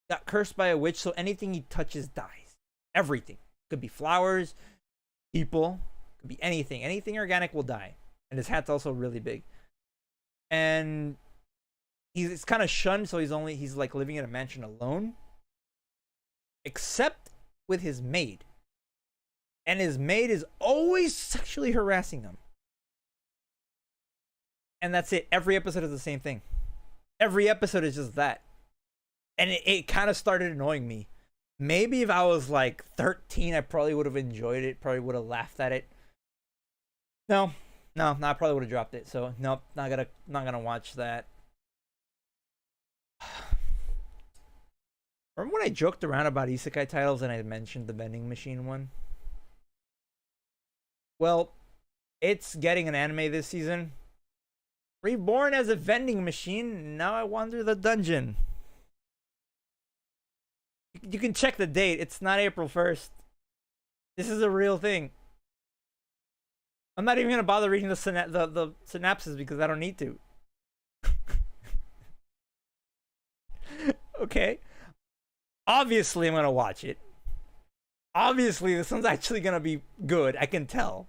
got cursed by a witch, so anything he touches dies. Everything. Could be flowers, people, could be anything. Anything organic will die. And his hat's also really big. And he's kind of shunned, so he's like living in a mansion alone. Except with his maid. And his maid is always sexually harassing him. And that's it. Every episode is the same thing. Every episode is just that. And it kind of started annoying me. Maybe if I was like 13, I probably would have enjoyed it. Probably would have laughed at it. No, I probably would have dropped it. So nope, not gonna watch that. Remember when I joked around about isekai titles and I mentioned the vending machine one? Well, it's getting an anime this season. Reborn as a vending machine. Now I wander the dungeon. You can check the date. It's not April 1st. This is a real thing. I'm not even gonna bother reading the synopsis because I don't need to. Okay. Obviously, I'm gonna watch it. Obviously, this one's actually gonna be good. I can tell.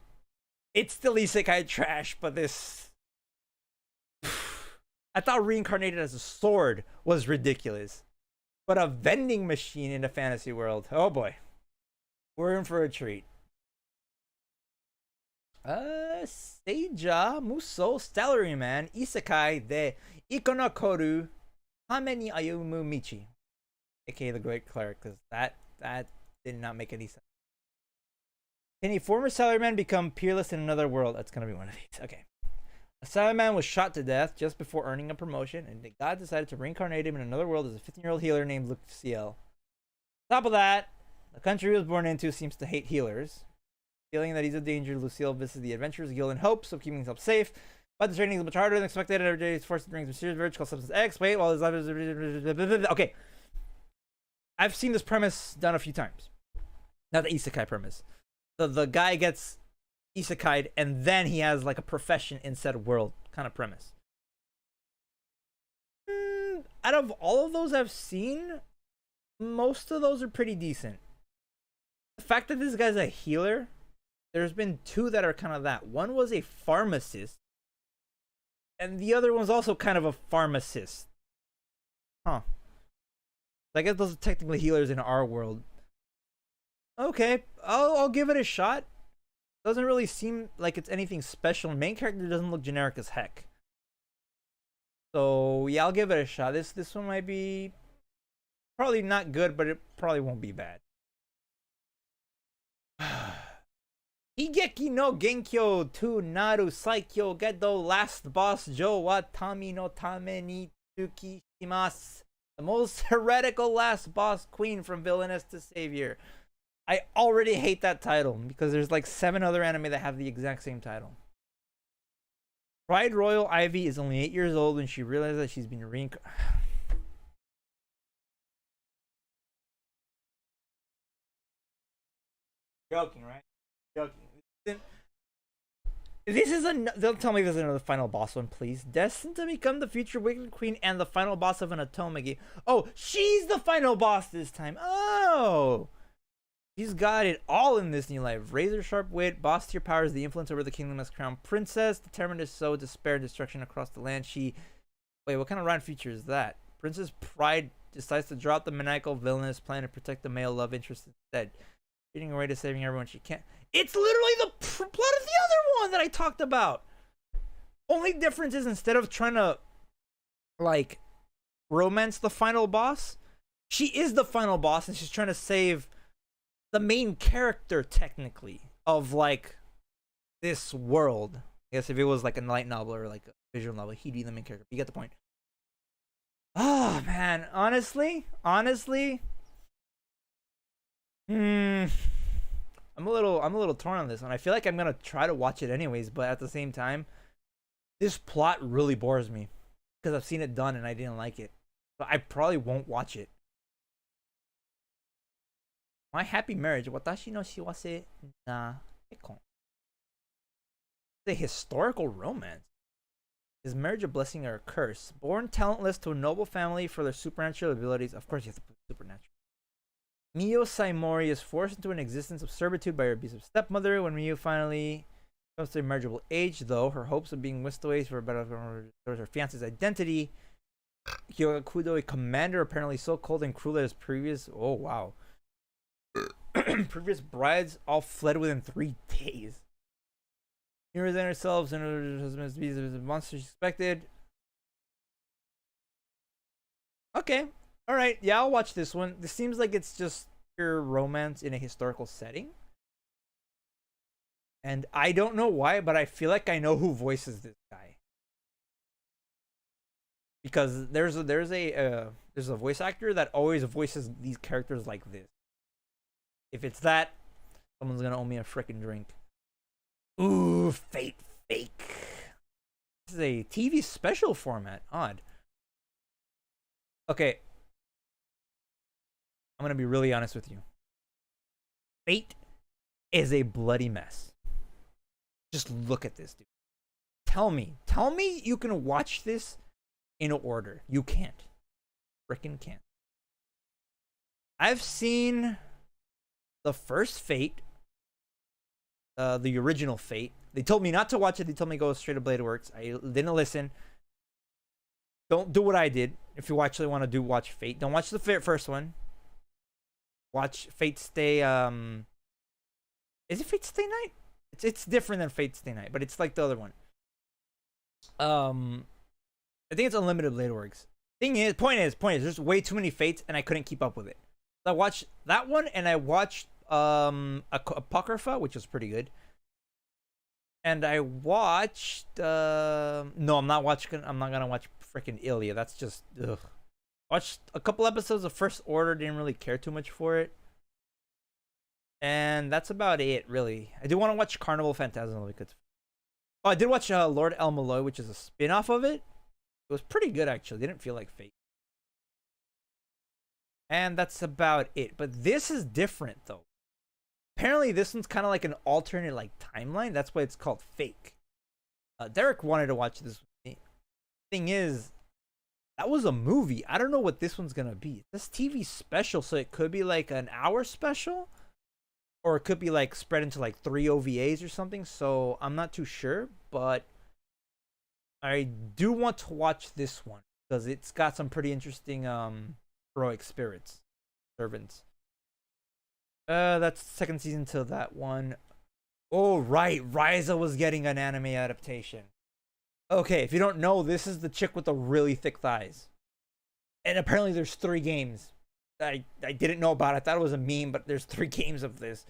It's still isekai trash, but this... I thought reincarnated as a sword was ridiculous. But a vending machine in the fantasy world. Oh boy. We're in for a treat. Seija Muso Salaryman Isekai de Ikonokoru Hame ni Ayumu Michi. AKA the Great Cleric, because that did not make any sense. Can a former salaryman become peerless in another world? That's gonna be one of these. Okay. A salaryman was shot to death just before earning a promotion, and the god decided to reincarnate him in another world as a 15-year-old healer named Luciel. On top of that, the country he was born into seems to hate healers. Feeling that he's a danger, Lucille visits the Adventurers Guild in hopes of keeping himself safe. But the training is much harder than expected, and every day he's forced to drink some mysterious beverage called Substance X. Wait, while his life is... Okay. I've seen this premise done a few times. Not the isekai premise. The guy gets isekai'd, and then he has like a profession in said world kind of premise. Out of all of those I've seen, most of those are pretty decent. The fact that this guy's a healer, there's been 2 that are kind of that. One was a pharmacist, and the other one's also kind of a pharmacist. Huh. I guess those are technically healers in our world. Okay, I'll give it a shot. Doesn't really seem like it's anything special. Main character doesn't look generic as heck. So yeah, I'll give it a shot. This one might be probably not good, but it probably won't be bad. Higeki no Genkyo to Naru Saikyo Gedo Last Boss Jo wa Tami no Tame ni Tsukishimasu. The most heretical last boss queen from villainess to savior. I already hate that title because there's like 7 other anime that have the exact same title. Pride Royal Ivy is only 8 years old when she realizes that she's been reincarnated. Joking, right? Joking. This is don't tell me there's another final boss one, please. Destined to become the future Wicked Queen and the final boss of an Otome game. Oh, she's the final boss this time. Oh, she's got it all in this new life. Razor sharp wit, boss tier powers, the influence over the kingdom as crown princess, determined to sow despair and destruction across the land. Wait, what kind of rhyme feature is that? Princess Pride decides to drop the maniacal villainous plan to protect the male love interest instead. Getting away to saving everyone she can. It's literally the plot of the other one that I talked about. Only difference is instead of trying to like romance the final boss, she is the final boss and she's trying to save the main character technically of like this world. I guess if it was like a light novel or like a visual novel, he'd be the main character. You get the point. Oh man, honestly, I'm a little torn on this one. I feel like I'm gonna try to watch it anyways, but at the same time, this plot really bores me because I've seen it done and I didn't like it. But I probably won't watch it. My happy marriage. Watashi no shiwase na kekkon. It's a historical romance. Is marriage a blessing or a curse? Born talentless to a noble family for their supernatural abilities. Of course, you have to put supernatural. Miyo Saimori is forced into an existence of servitude by her abusive stepmother. When Miyo finally comes to a marriageable age, though, her hopes of being whisked away for a better her fiance's identity. Hyogakudo, a commander apparently so cold and cruel that his previous previous brides all fled within 3 days. Heroes and herself and her husband's to be the monster she expected. Okay. Alright, yeah, I'll watch this one. This seems like it's just pure romance in a historical setting. And I don't know why, but I feel like I know who voices this guy. Because there's a voice actor that always voices these characters like this. If it's that, someone's gonna owe me a freaking drink. Ooh, Fate Fake. This is a TV special format. Odd. Okay. I'm gonna be really honest with you. Fate is a bloody mess. Just look at this, dude. Tell me you can watch this in order. You can't. Frickin' can't. I've seen the first Fate, the original Fate. They told me not to watch it. They told me to go straight to Blade Works. I didn't listen. Don't do what I did. If you actually want to watch Fate, don't watch the first one. Watch Fate Stay. Is it Fate Stay Night? It's different than Fate Stay Night, but it's like the other one. I think it's Unlimited Blade Works. Point is, there's way too many Fates, and I couldn't keep up with it. So I watched that one, and I watched Apocrypha, which was pretty good. And I watched no, I'm not gonna watch freaking Ilya. That's just ugh. Watched a couple episodes of First Order, didn't really care too much for it. And that's about it, really. I do want to watch Carnival Phantasm because I did watch Lord El Malloy, which is a spin-off of it. It was pretty good, actually. Didn't feel like Fate. And that's about it. But this is different, though. Apparently, this one's kind of like an alternate like timeline. That's why it's called Fake. Derek wanted to watch this with me. Thing is, that was a movie. I don't know what this one's gonna be. This TV special, so it could be like an hour special, or it could be like spread into like 3 OVAs or something. So I'm not too sure, but I do want to watch this one because it's got some pretty interesting heroic servants. That's the second season to that one. Oh right, Ryza was getting an anime adaptation. Okay, if you don't know, this is the chick with the really thick thighs. And apparently there's 3 games. I didn't know about it. I thought it was a meme, but there's 3 games of this.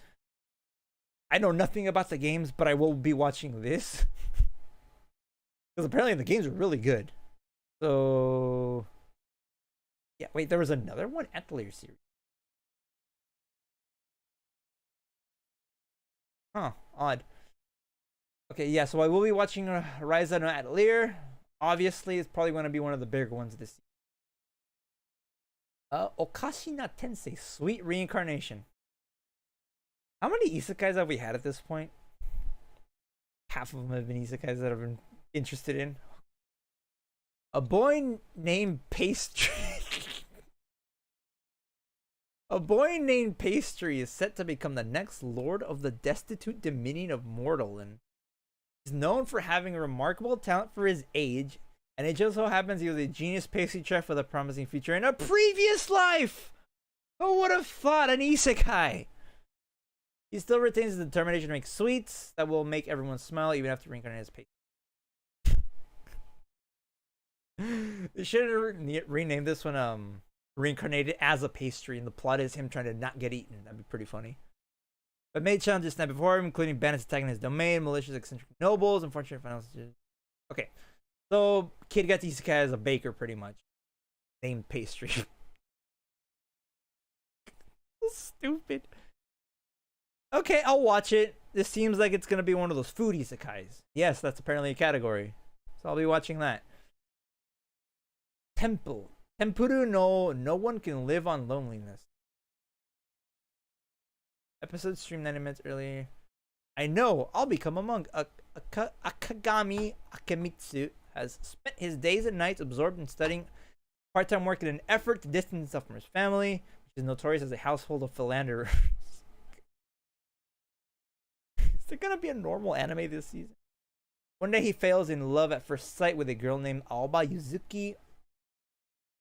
I know nothing about the games, but I will be watching this because apparently the games are really good. So yeah, wait, there was another one Atelier series. Huh, odd. Okay, yeah, so I will be watching Ryza no Atelier. Obviously, it's probably going to be one of the bigger ones this season. Okashina Tensei, Sweet Reincarnation. How many isekais have we had at this point? Half of them have been isekais that I've been interested in. A boy named Pastry. A boy named Pastry is set to become the next lord of the destitute dominion of Mortal, and he's known for having a remarkable talent for his age, and it just so happens he was a genius pastry chef with a promising future in a previous life. Who would have thought? An isekai. He still retains his determination to make sweets that will make everyone smile even after reincarnating as pastry. They should have renamed this one Reincarnated as a Pastry, and the plot is him trying to not get eaten. That'd be pretty funny. But made challenges snap before him, including bandits attacking his domain, malicious eccentric nobles, unfortunate finals. Okay, so kid got isekai as a baker, pretty much. Named Pastry. Stupid. Okay, I'll watch it. This seems like it's gonna be one of those food isekais. Yes, that's apparently a category, so I'll be watching that. Temple. Tempuru no one can live on loneliness. Episode streamed 90 minutes earlier. I know, I'll become a monk. Akagami Akemitsu has spent his days and nights absorbed in studying part-time work in an effort to distance himself from his family, which is notorious as a household of philanderers. Is there gonna be a normal anime this season? One day he fails in love at first sight with a girl named Aoba Yuzuki,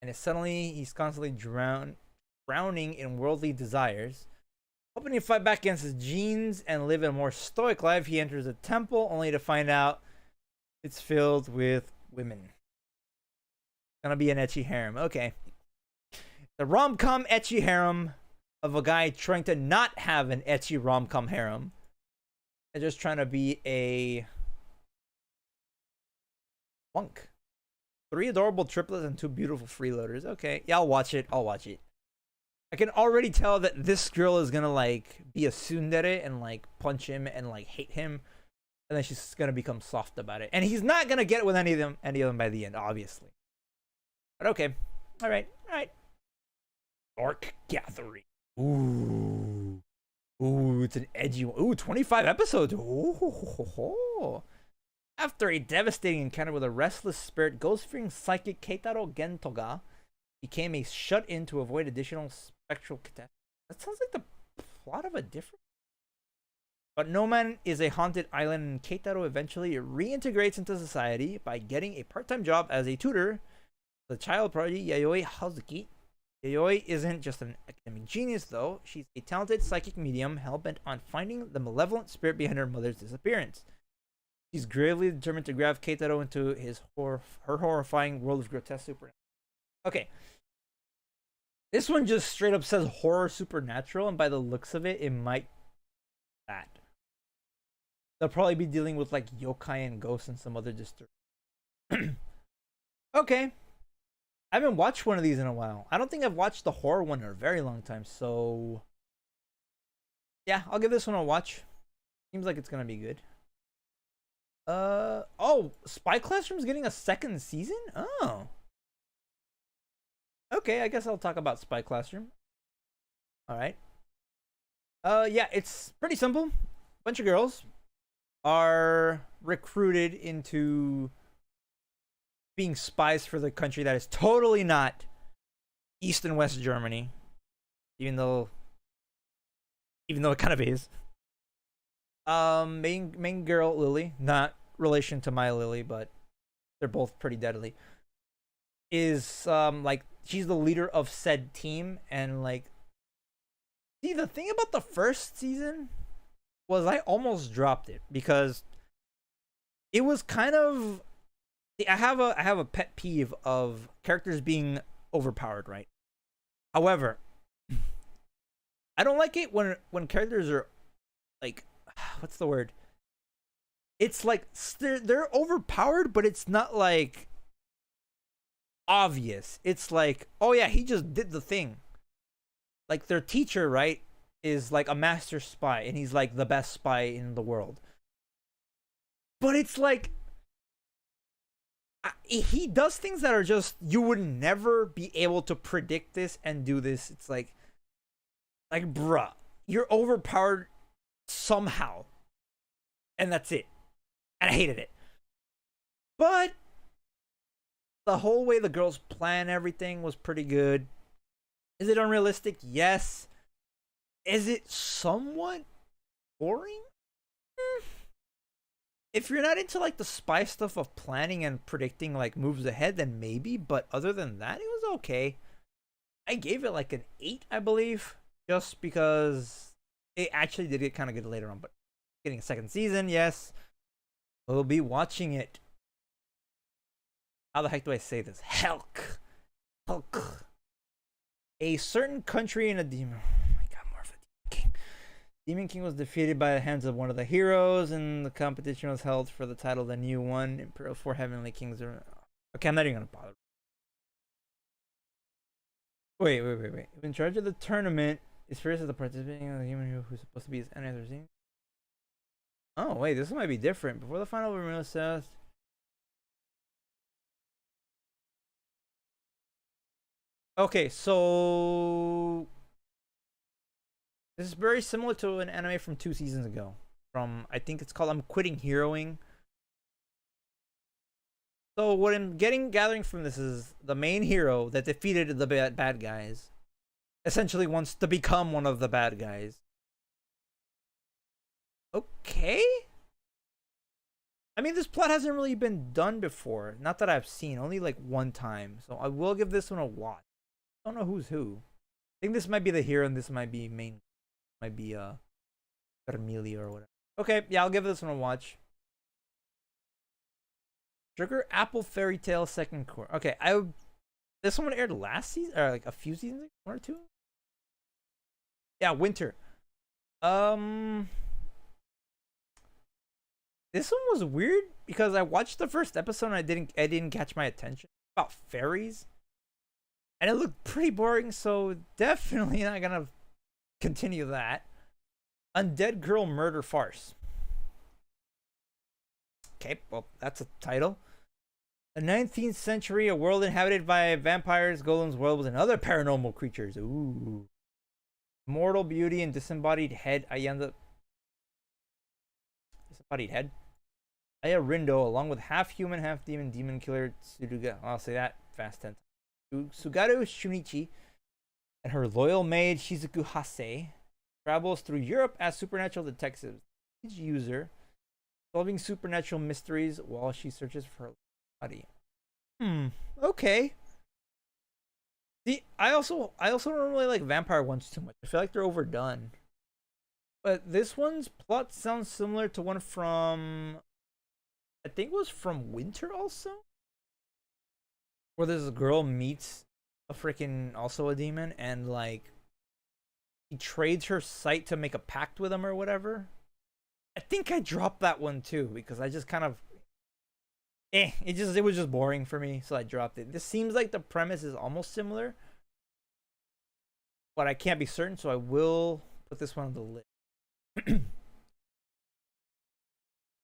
and he's constantly drowning in worldly desires. Hoping to fight back against his genes and live a more stoic life, he enters a temple only to find out it's filled with women. Gonna be an ecchi harem. Okay. The rom-com ecchi harem of a guy trying to not have an ecchi rom-com harem and just trying to be a monk. 3 adorable triplets and 2 beautiful freeloaders. Okay, yeah, I'll watch it. I can already tell that this girl is gonna like be a tsundere and like punch him and like hate him, and then she's gonna become soft about it. And he's not gonna get with any of them by the end, obviously. But okay, all right. Dark Gathering. Ooh, it's an edgy one. Ooh, 25 episodes. Ooh. After a devastating encounter with a restless spirit, ghost-fearing psychic Keitaro Gentoga became a shut-in to avoid additional spectral catastrophes. That sounds like the plot of a different... But Noman is a haunted island, and Keitaro eventually reintegrates into society by getting a part-time job as a tutor. The child prodigy Yayoi Hazuki. Yayoi isn't just an academic genius, though. She's a talented psychic medium hell-bent on finding the malevolent spirit behind her mother's disappearance. She's gravely determined to grab Keitaro into her horrifying world of grotesque supernatural. Okay. This one just straight up says horror supernatural, and by the looks of it, it might be that. They'll probably be dealing with like yokai and ghosts and some other disturbance. Okay. I haven't watched one of these in a while. I don't think I've watched the horror one in a very long time, so yeah, I'll give this one a watch. Seems like it's gonna be good. Oh, Spy Classroom's getting a 2nd season? Oh. Okay, I guess I'll talk about Spy Classroom. Alright. Yeah, it's pretty simple. A bunch of girls are recruited into being spies for the country that is totally not East and West Germany. Even though it kind of is. Main girl, Lily, not relation to my Lily, but they're both pretty deadly, is like she's the leader of said team. And like, see, the thing about the first season was I almost dropped it because it was kind of, I have a pet peeve of characters being overpowered, right? However, I don't like it when characters are like what's the word? It's like they're overpowered, but it's not like obvious. It's like, oh yeah, he just did the thing. Like their teacher, right, is like a master spy, and he's like the best spy in the world. But it's like he does things that are just you would never be able to predict this and do this. It's like bruh, you're overpowered somehow, and that's it. And I hated it. But the whole way the girls plan everything was pretty good. Is it unrealistic? Yes. Is it somewhat boring? If you're not into like the spy stuff of planning and predicting like moves ahead, then maybe. But other than that, it was okay. I gave it like an 8, I believe, just because it actually did get kind of good later on. But getting a second season, yes, we'll be watching it. How the heck do I say this? Helk. A certain country in a demon. Oh my god, more of a demon king. Demon King was defeated by the hands of one of the heroes, and the competition was held for the title of the new one. Imperial 4 Heavenly Kings are. Okay, I'm not even gonna bother. Wait. In charge of the tournament is fierce as the participating of the human who's supposed to be his enemy. Oh wait, this might be different. Before the final reveal says. Okay, so this is very similar to an anime from 2 seasons ago. From I think it's called I'm Quitting Heroing. So what I'm gathering from this is the main hero that defeated the bad guys essentially wants to become one of the bad guys. Okay. I mean, this plot hasn't really been done before. Not that I've seen, only like one time. So I will give this one a watch. I don't know who's who. I think this might be the hero and this might be main. Might be Vermilio or whatever. Okay, yeah, I'll give this one a watch. Sugar Apple Fairy Tale second course. Okay, this one aired last season or like a few seasons ago, 1 or 2. Yeah, winter. This one was weird because I watched the first episode and I didn't catch my attention. About fairies. And it looked pretty boring, so definitely not gonna continue that. Undead Girl Murder Farce. Okay, well, that's a title. The 19th century, a world inhabited by vampires, golems, werewolves, and other paranormal creatures. Ooh. Mortal beauty and disembodied head. Disembodied head. Aya Rindo, along with half human, half demon, demon killer Tsuruga. I'll say that fast 10 times. Sugaru Shunichi and her loyal maid Shizuku Hase travels through Europe as supernatural detectives. Each user solving supernatural mysteries while she searches for her body. Okay. See, I also don't really like vampire ones too much. I feel like they're overdone. But this one's plot sounds similar to one from I think it was from Winter also. Where this girl meets a freaking also a demon and like he trades her sight to make a pact with him or whatever. I think I dropped that one too because I just kind of it was just boring for me, so I dropped it. This seems like the premise is almost similar, but I can't be certain, so I will put this one on the list.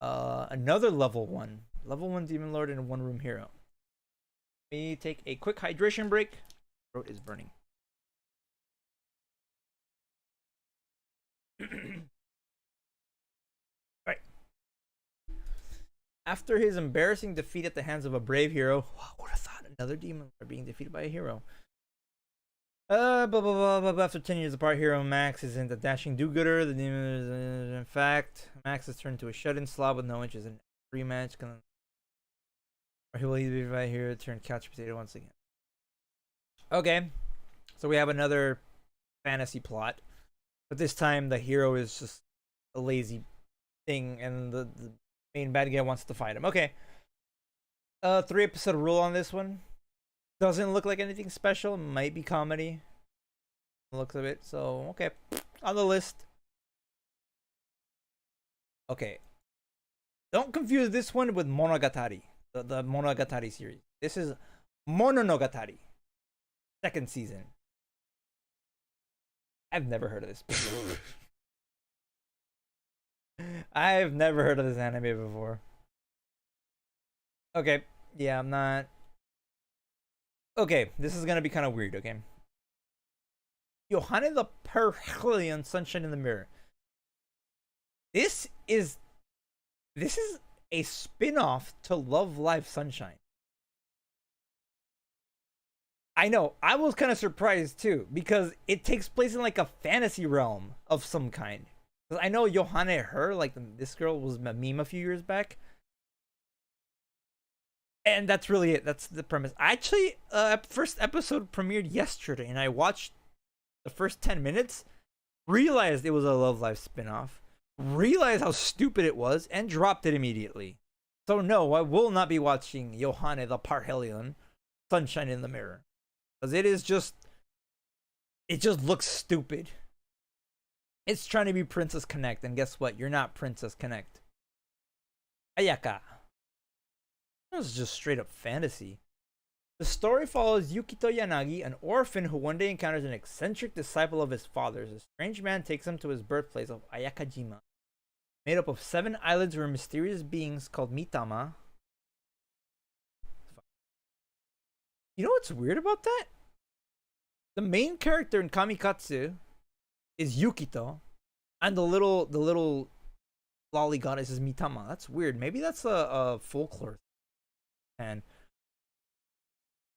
Another level 1 demon lord and a 1 room hero. Let me take a quick hydration break. Throat is burning. Alright. After his embarrassing defeat at the hands of a brave hero, wow, would have thought another demon lord being defeated by a hero. After 10 years apart, hero Max isn't a dashing do-gooder. The demon is, in fact, Max has turned to a shut-in slob with no inches in every match. Or he will either be right here, turn couch potato once again. Okay, so we have another fantasy plot, but this time the hero is just a lazy thing, and the main bad guy wants to fight him. Okay, 3-episode rule on this one. Doesn't look like anything special. Might be comedy. Looks of it. So okay, on the list. Okay, don't confuse this one with Monogatari, the Monogatari series. This is Mononogatari, second season. I've never heard of this. I've never heard of this anime before. Okay, yeah, I'm not. Okay, this is gonna be kind of weird. Okay, Johanna the Perhelion Sunshine in the Mirror. This is a spin-off to Love Live Sunshine. I know, I was kind of surprised too, because it takes place in like a fantasy realm of some kind. I know Johanna her, like this girl was a meme a few years back. And that's really it. That's the premise. Actually, first episode premiered yesterday, and I watched the first 10 minutes, realized it was a Love Live spinoff, realized how stupid it was, and dropped it immediately. So no, I will not be watching Johanna the Parhelion Sunshine in the Mirror. Because it just looks stupid. It's trying to be Princess Connect, and guess what? You're not Princess Connect. Ayaka. This is just straight up fantasy. The story follows Yukito Yanagi, an orphan who one day encounters an eccentric disciple of his father's. A strange man takes him to his birthplace of Ayakajima, made up of 7 islands where mysterious beings called Mitama. You know what's weird about that? The main character in Kamikatsu is Yukito, and the little lolly goddess is Mitama. That's weird. Maybe that's a folklore. And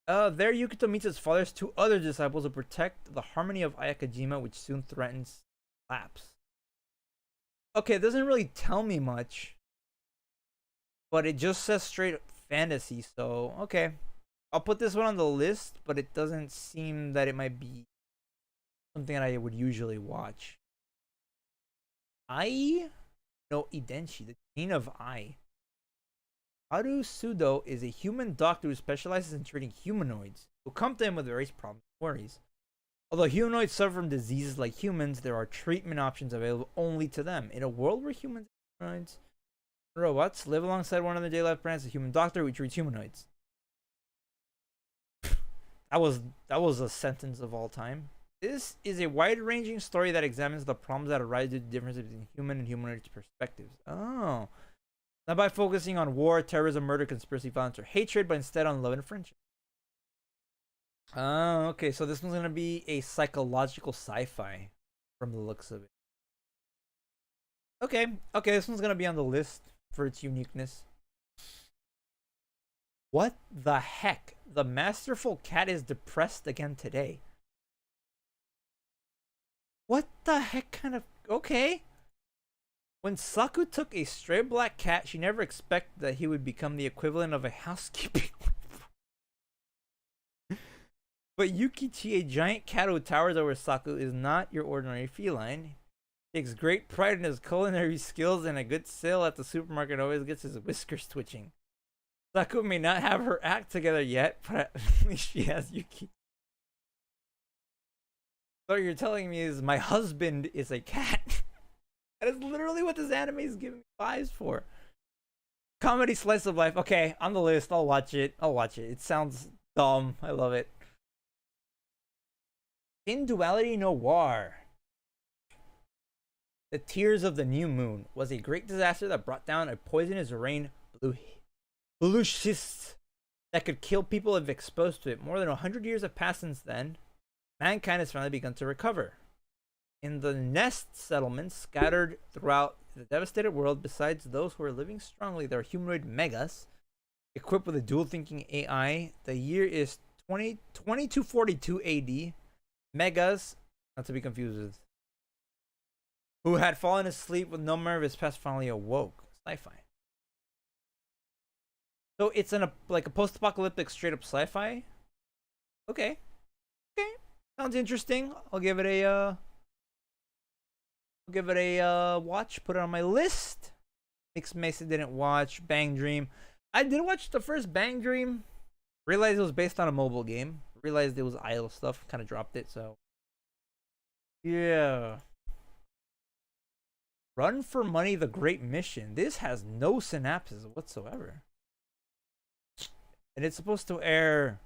there Yukito meets his father's 2 other disciples to protect the harmony of Ayakajima, which soon threatens collapse. Okay, it doesn't really tell me much, but it just says straight up fantasy, so okay. I'll put this one on the list, but it doesn't seem that it might be something that I would usually watch. Ai no Idenshi, the Queen of Ai. Haru Sudo is a human doctor who specializes in treating humanoids who come to him with various problems and worries. Although humanoids suffer from diseases like humans, there are treatment options available only to them. In a world where humans and humanoids and robots live alongside one another, daily life brands a human doctor who treats humanoids. That was a sentence of all time. This is a wide-ranging story that examines the problems that arise due to differences between human and humanoid perspectives. Oh. Not by focusing on war, terrorism, murder, conspiracy, violence, or hatred, but instead on love and friendship. Oh, okay. So this one's going to be a psychological sci-fi from the looks of it. Okay. Okay, this one's going to be on the list for its uniqueness. What the heck? The masterful cat is depressed again today. What the heck kind of... Okay. When Saku took a stray black cat, she never expected that he would become the equivalent of a housekeeping. But Yukichi, a giant cat who towers over Saku, is not your ordinary feline. He takes great pride in his culinary skills, and a good sale at the supermarket always gets his whiskers twitching. Saku may not have her act together yet, but at least she has Yuki. So what you're telling me is my husband is a cat. That is literally what this anime is giving me vibes for. Comedy slice of life. Okay, on the list. I'll watch it. It sounds dumb. I love it. In Duality Noir. The Tears of the New Moon was a great disaster that brought down a poisonous rain blue schist that could kill people if exposed to it. More than 100 years have passed since then. Mankind has finally begun to recover. In the nest settlements scattered throughout the devastated world, besides those who are living strongly, there are humanoid megas equipped with a dual-thinking AI. The year is 2242 AD. Megas, not to be confused with, who had fallen asleep with no memory of his past, finally awoke. Sci-fi. So it's like a post-apocalyptic straight-up sci-fi. Okay. Okay. Sounds interesting. I'll give it a watch. Put it on my list. Mixed Mesa didn't watch. Bang Dream. I did watch the first Bang Dream. Realized it was based on a mobile game. Realized it was idle stuff. Kind of dropped it. So yeah. Run for Money, The Great Mission. This has no synapses whatsoever. And it's supposed to air...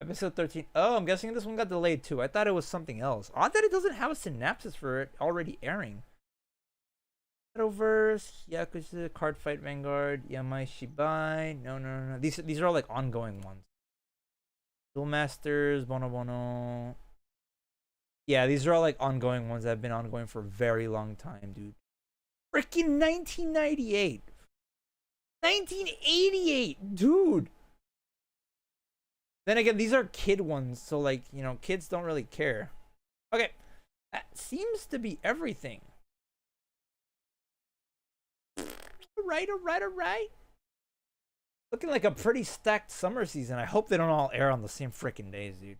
Episode 13. Oh, I'm guessing this one got delayed too. I thought it was something else. Odd that it doesn't have a synopsis for it already airing. Shadowverse, Yakuza, Card Fight Vanguard, Yamai Shibai. No. These are all like ongoing ones. Duel Masters, Bono Bono. Yeah, these are all like ongoing ones that have been ongoing for a very long time, dude. Freaking 1998. 1988, dude. Then again, these are kid ones, so like, you know, kids don't really care. Okay, that seems to be everything. Alright. Looking like a pretty stacked summer season. I hope they don't all air on the same freaking days, dude.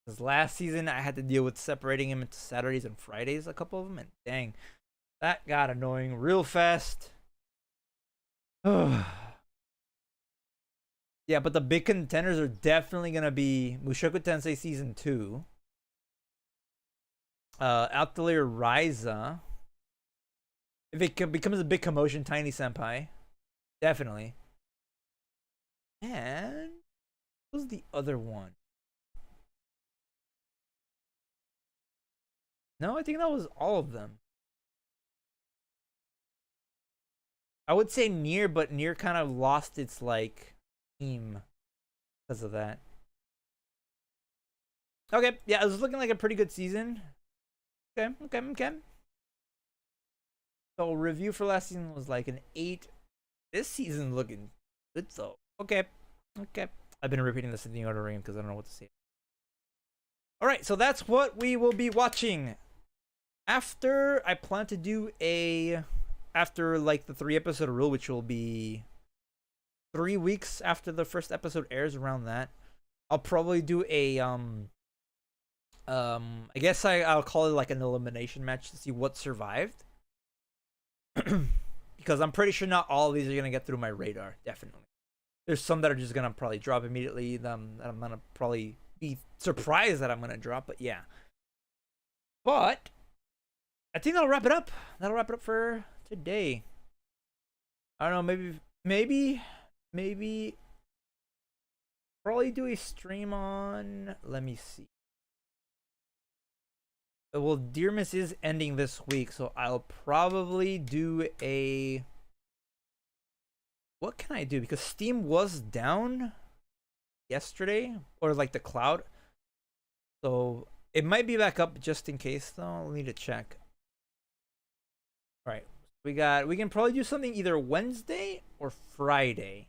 Because last season, I had to deal with separating them into Saturdays and Fridays, a couple of them, and dang, that got annoying real fast. Yeah, but the big contenders are definitely going to be Mushoku Tensei Season 2, Atelier Ryza. If it becomes a big commotion, Tiny Senpai. Definitely. And what was the other one? No, I think that was all of them. I would say Nier, but Nier kind of lost its like theme because of that. Okay, yeah, it was looking like a pretty good season. Okay. So review for last season was like an 8. This season looking good though. Okay. I've been repeating this in the order ring because I don't know what to say. Alright, so that's what we will be watching. After, I plan to do after like the 3-episode rule, which will be 3 weeks after the first episode airs, around that. I'll probably do a I guess I'll call it like an elimination match to see what survived. Because I'm pretty sure not all of these are gonna get through my radar. Definitely, there's some that are just gonna probably drop immediately. That I'm gonna probably be surprised that I'm gonna drop. But yeah, but I think that'll wrap it up. That'll wrap it up for today. I don't know. Maybe probably do a stream on. Let me see. Well, Dearmas is ending this week, so I'll probably do a... What can I do? Because Steam was down yesterday, or like the cloud. So it might be back up just in case, though. I'll need to check. All right, we can probably do something either Wednesday or Friday.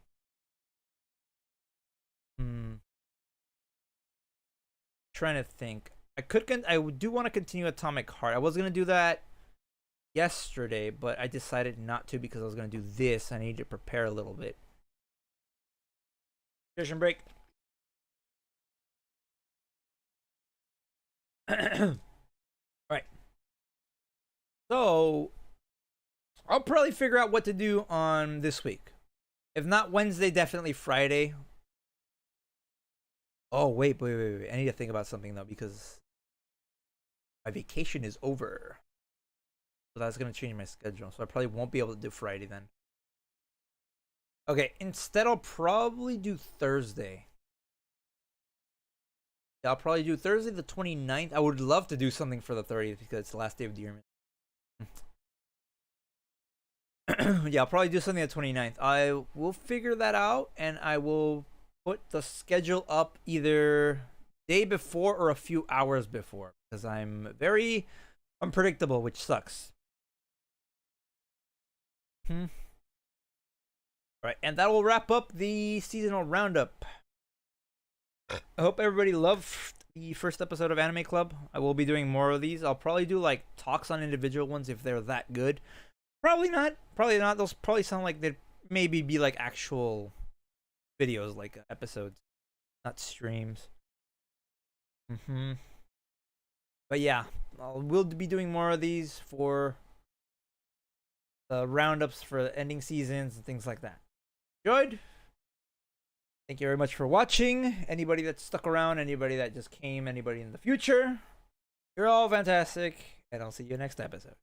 Trying to think. I do want to continue Atomic Heart. I was gonna do that yesterday, but I decided not to because I was gonna do this. I need to prepare a little bit. Nutrition break. All right. So I'll probably figure out what to do on this week. If not Wednesday, definitely Friday. Oh, wait. I need to think about something, though, because my vacation is over. So that's going to change my schedule. So I probably won't be able to do Friday then. Okay, instead I'll probably do Thursday. Yeah, I'll probably do Thursday the 29th. I would love to do something for the 30th because it's the last day of Dearman. Yeah, I'll probably do something the 29th. I will figure that out, and I will put the schedule up either day before or a few hours before, because I'm very unpredictable, which sucks. All right, and that will wrap up the seasonal roundup. I hope everybody loved the first episode of Anime Club. I will be doing more of these. I'll probably do like talks on individual ones if they're that good. Probably not. Those probably sound like they'd maybe be like actual videos, like episodes, not streams. But yeah, we'll be doing more of these for the roundups for the ending seasons and things like that. Enjoyed? Thank you very much for watching. Anybody that stuck around, anybody that just came, anybody in the future, you're all fantastic, and I'll see you next episode.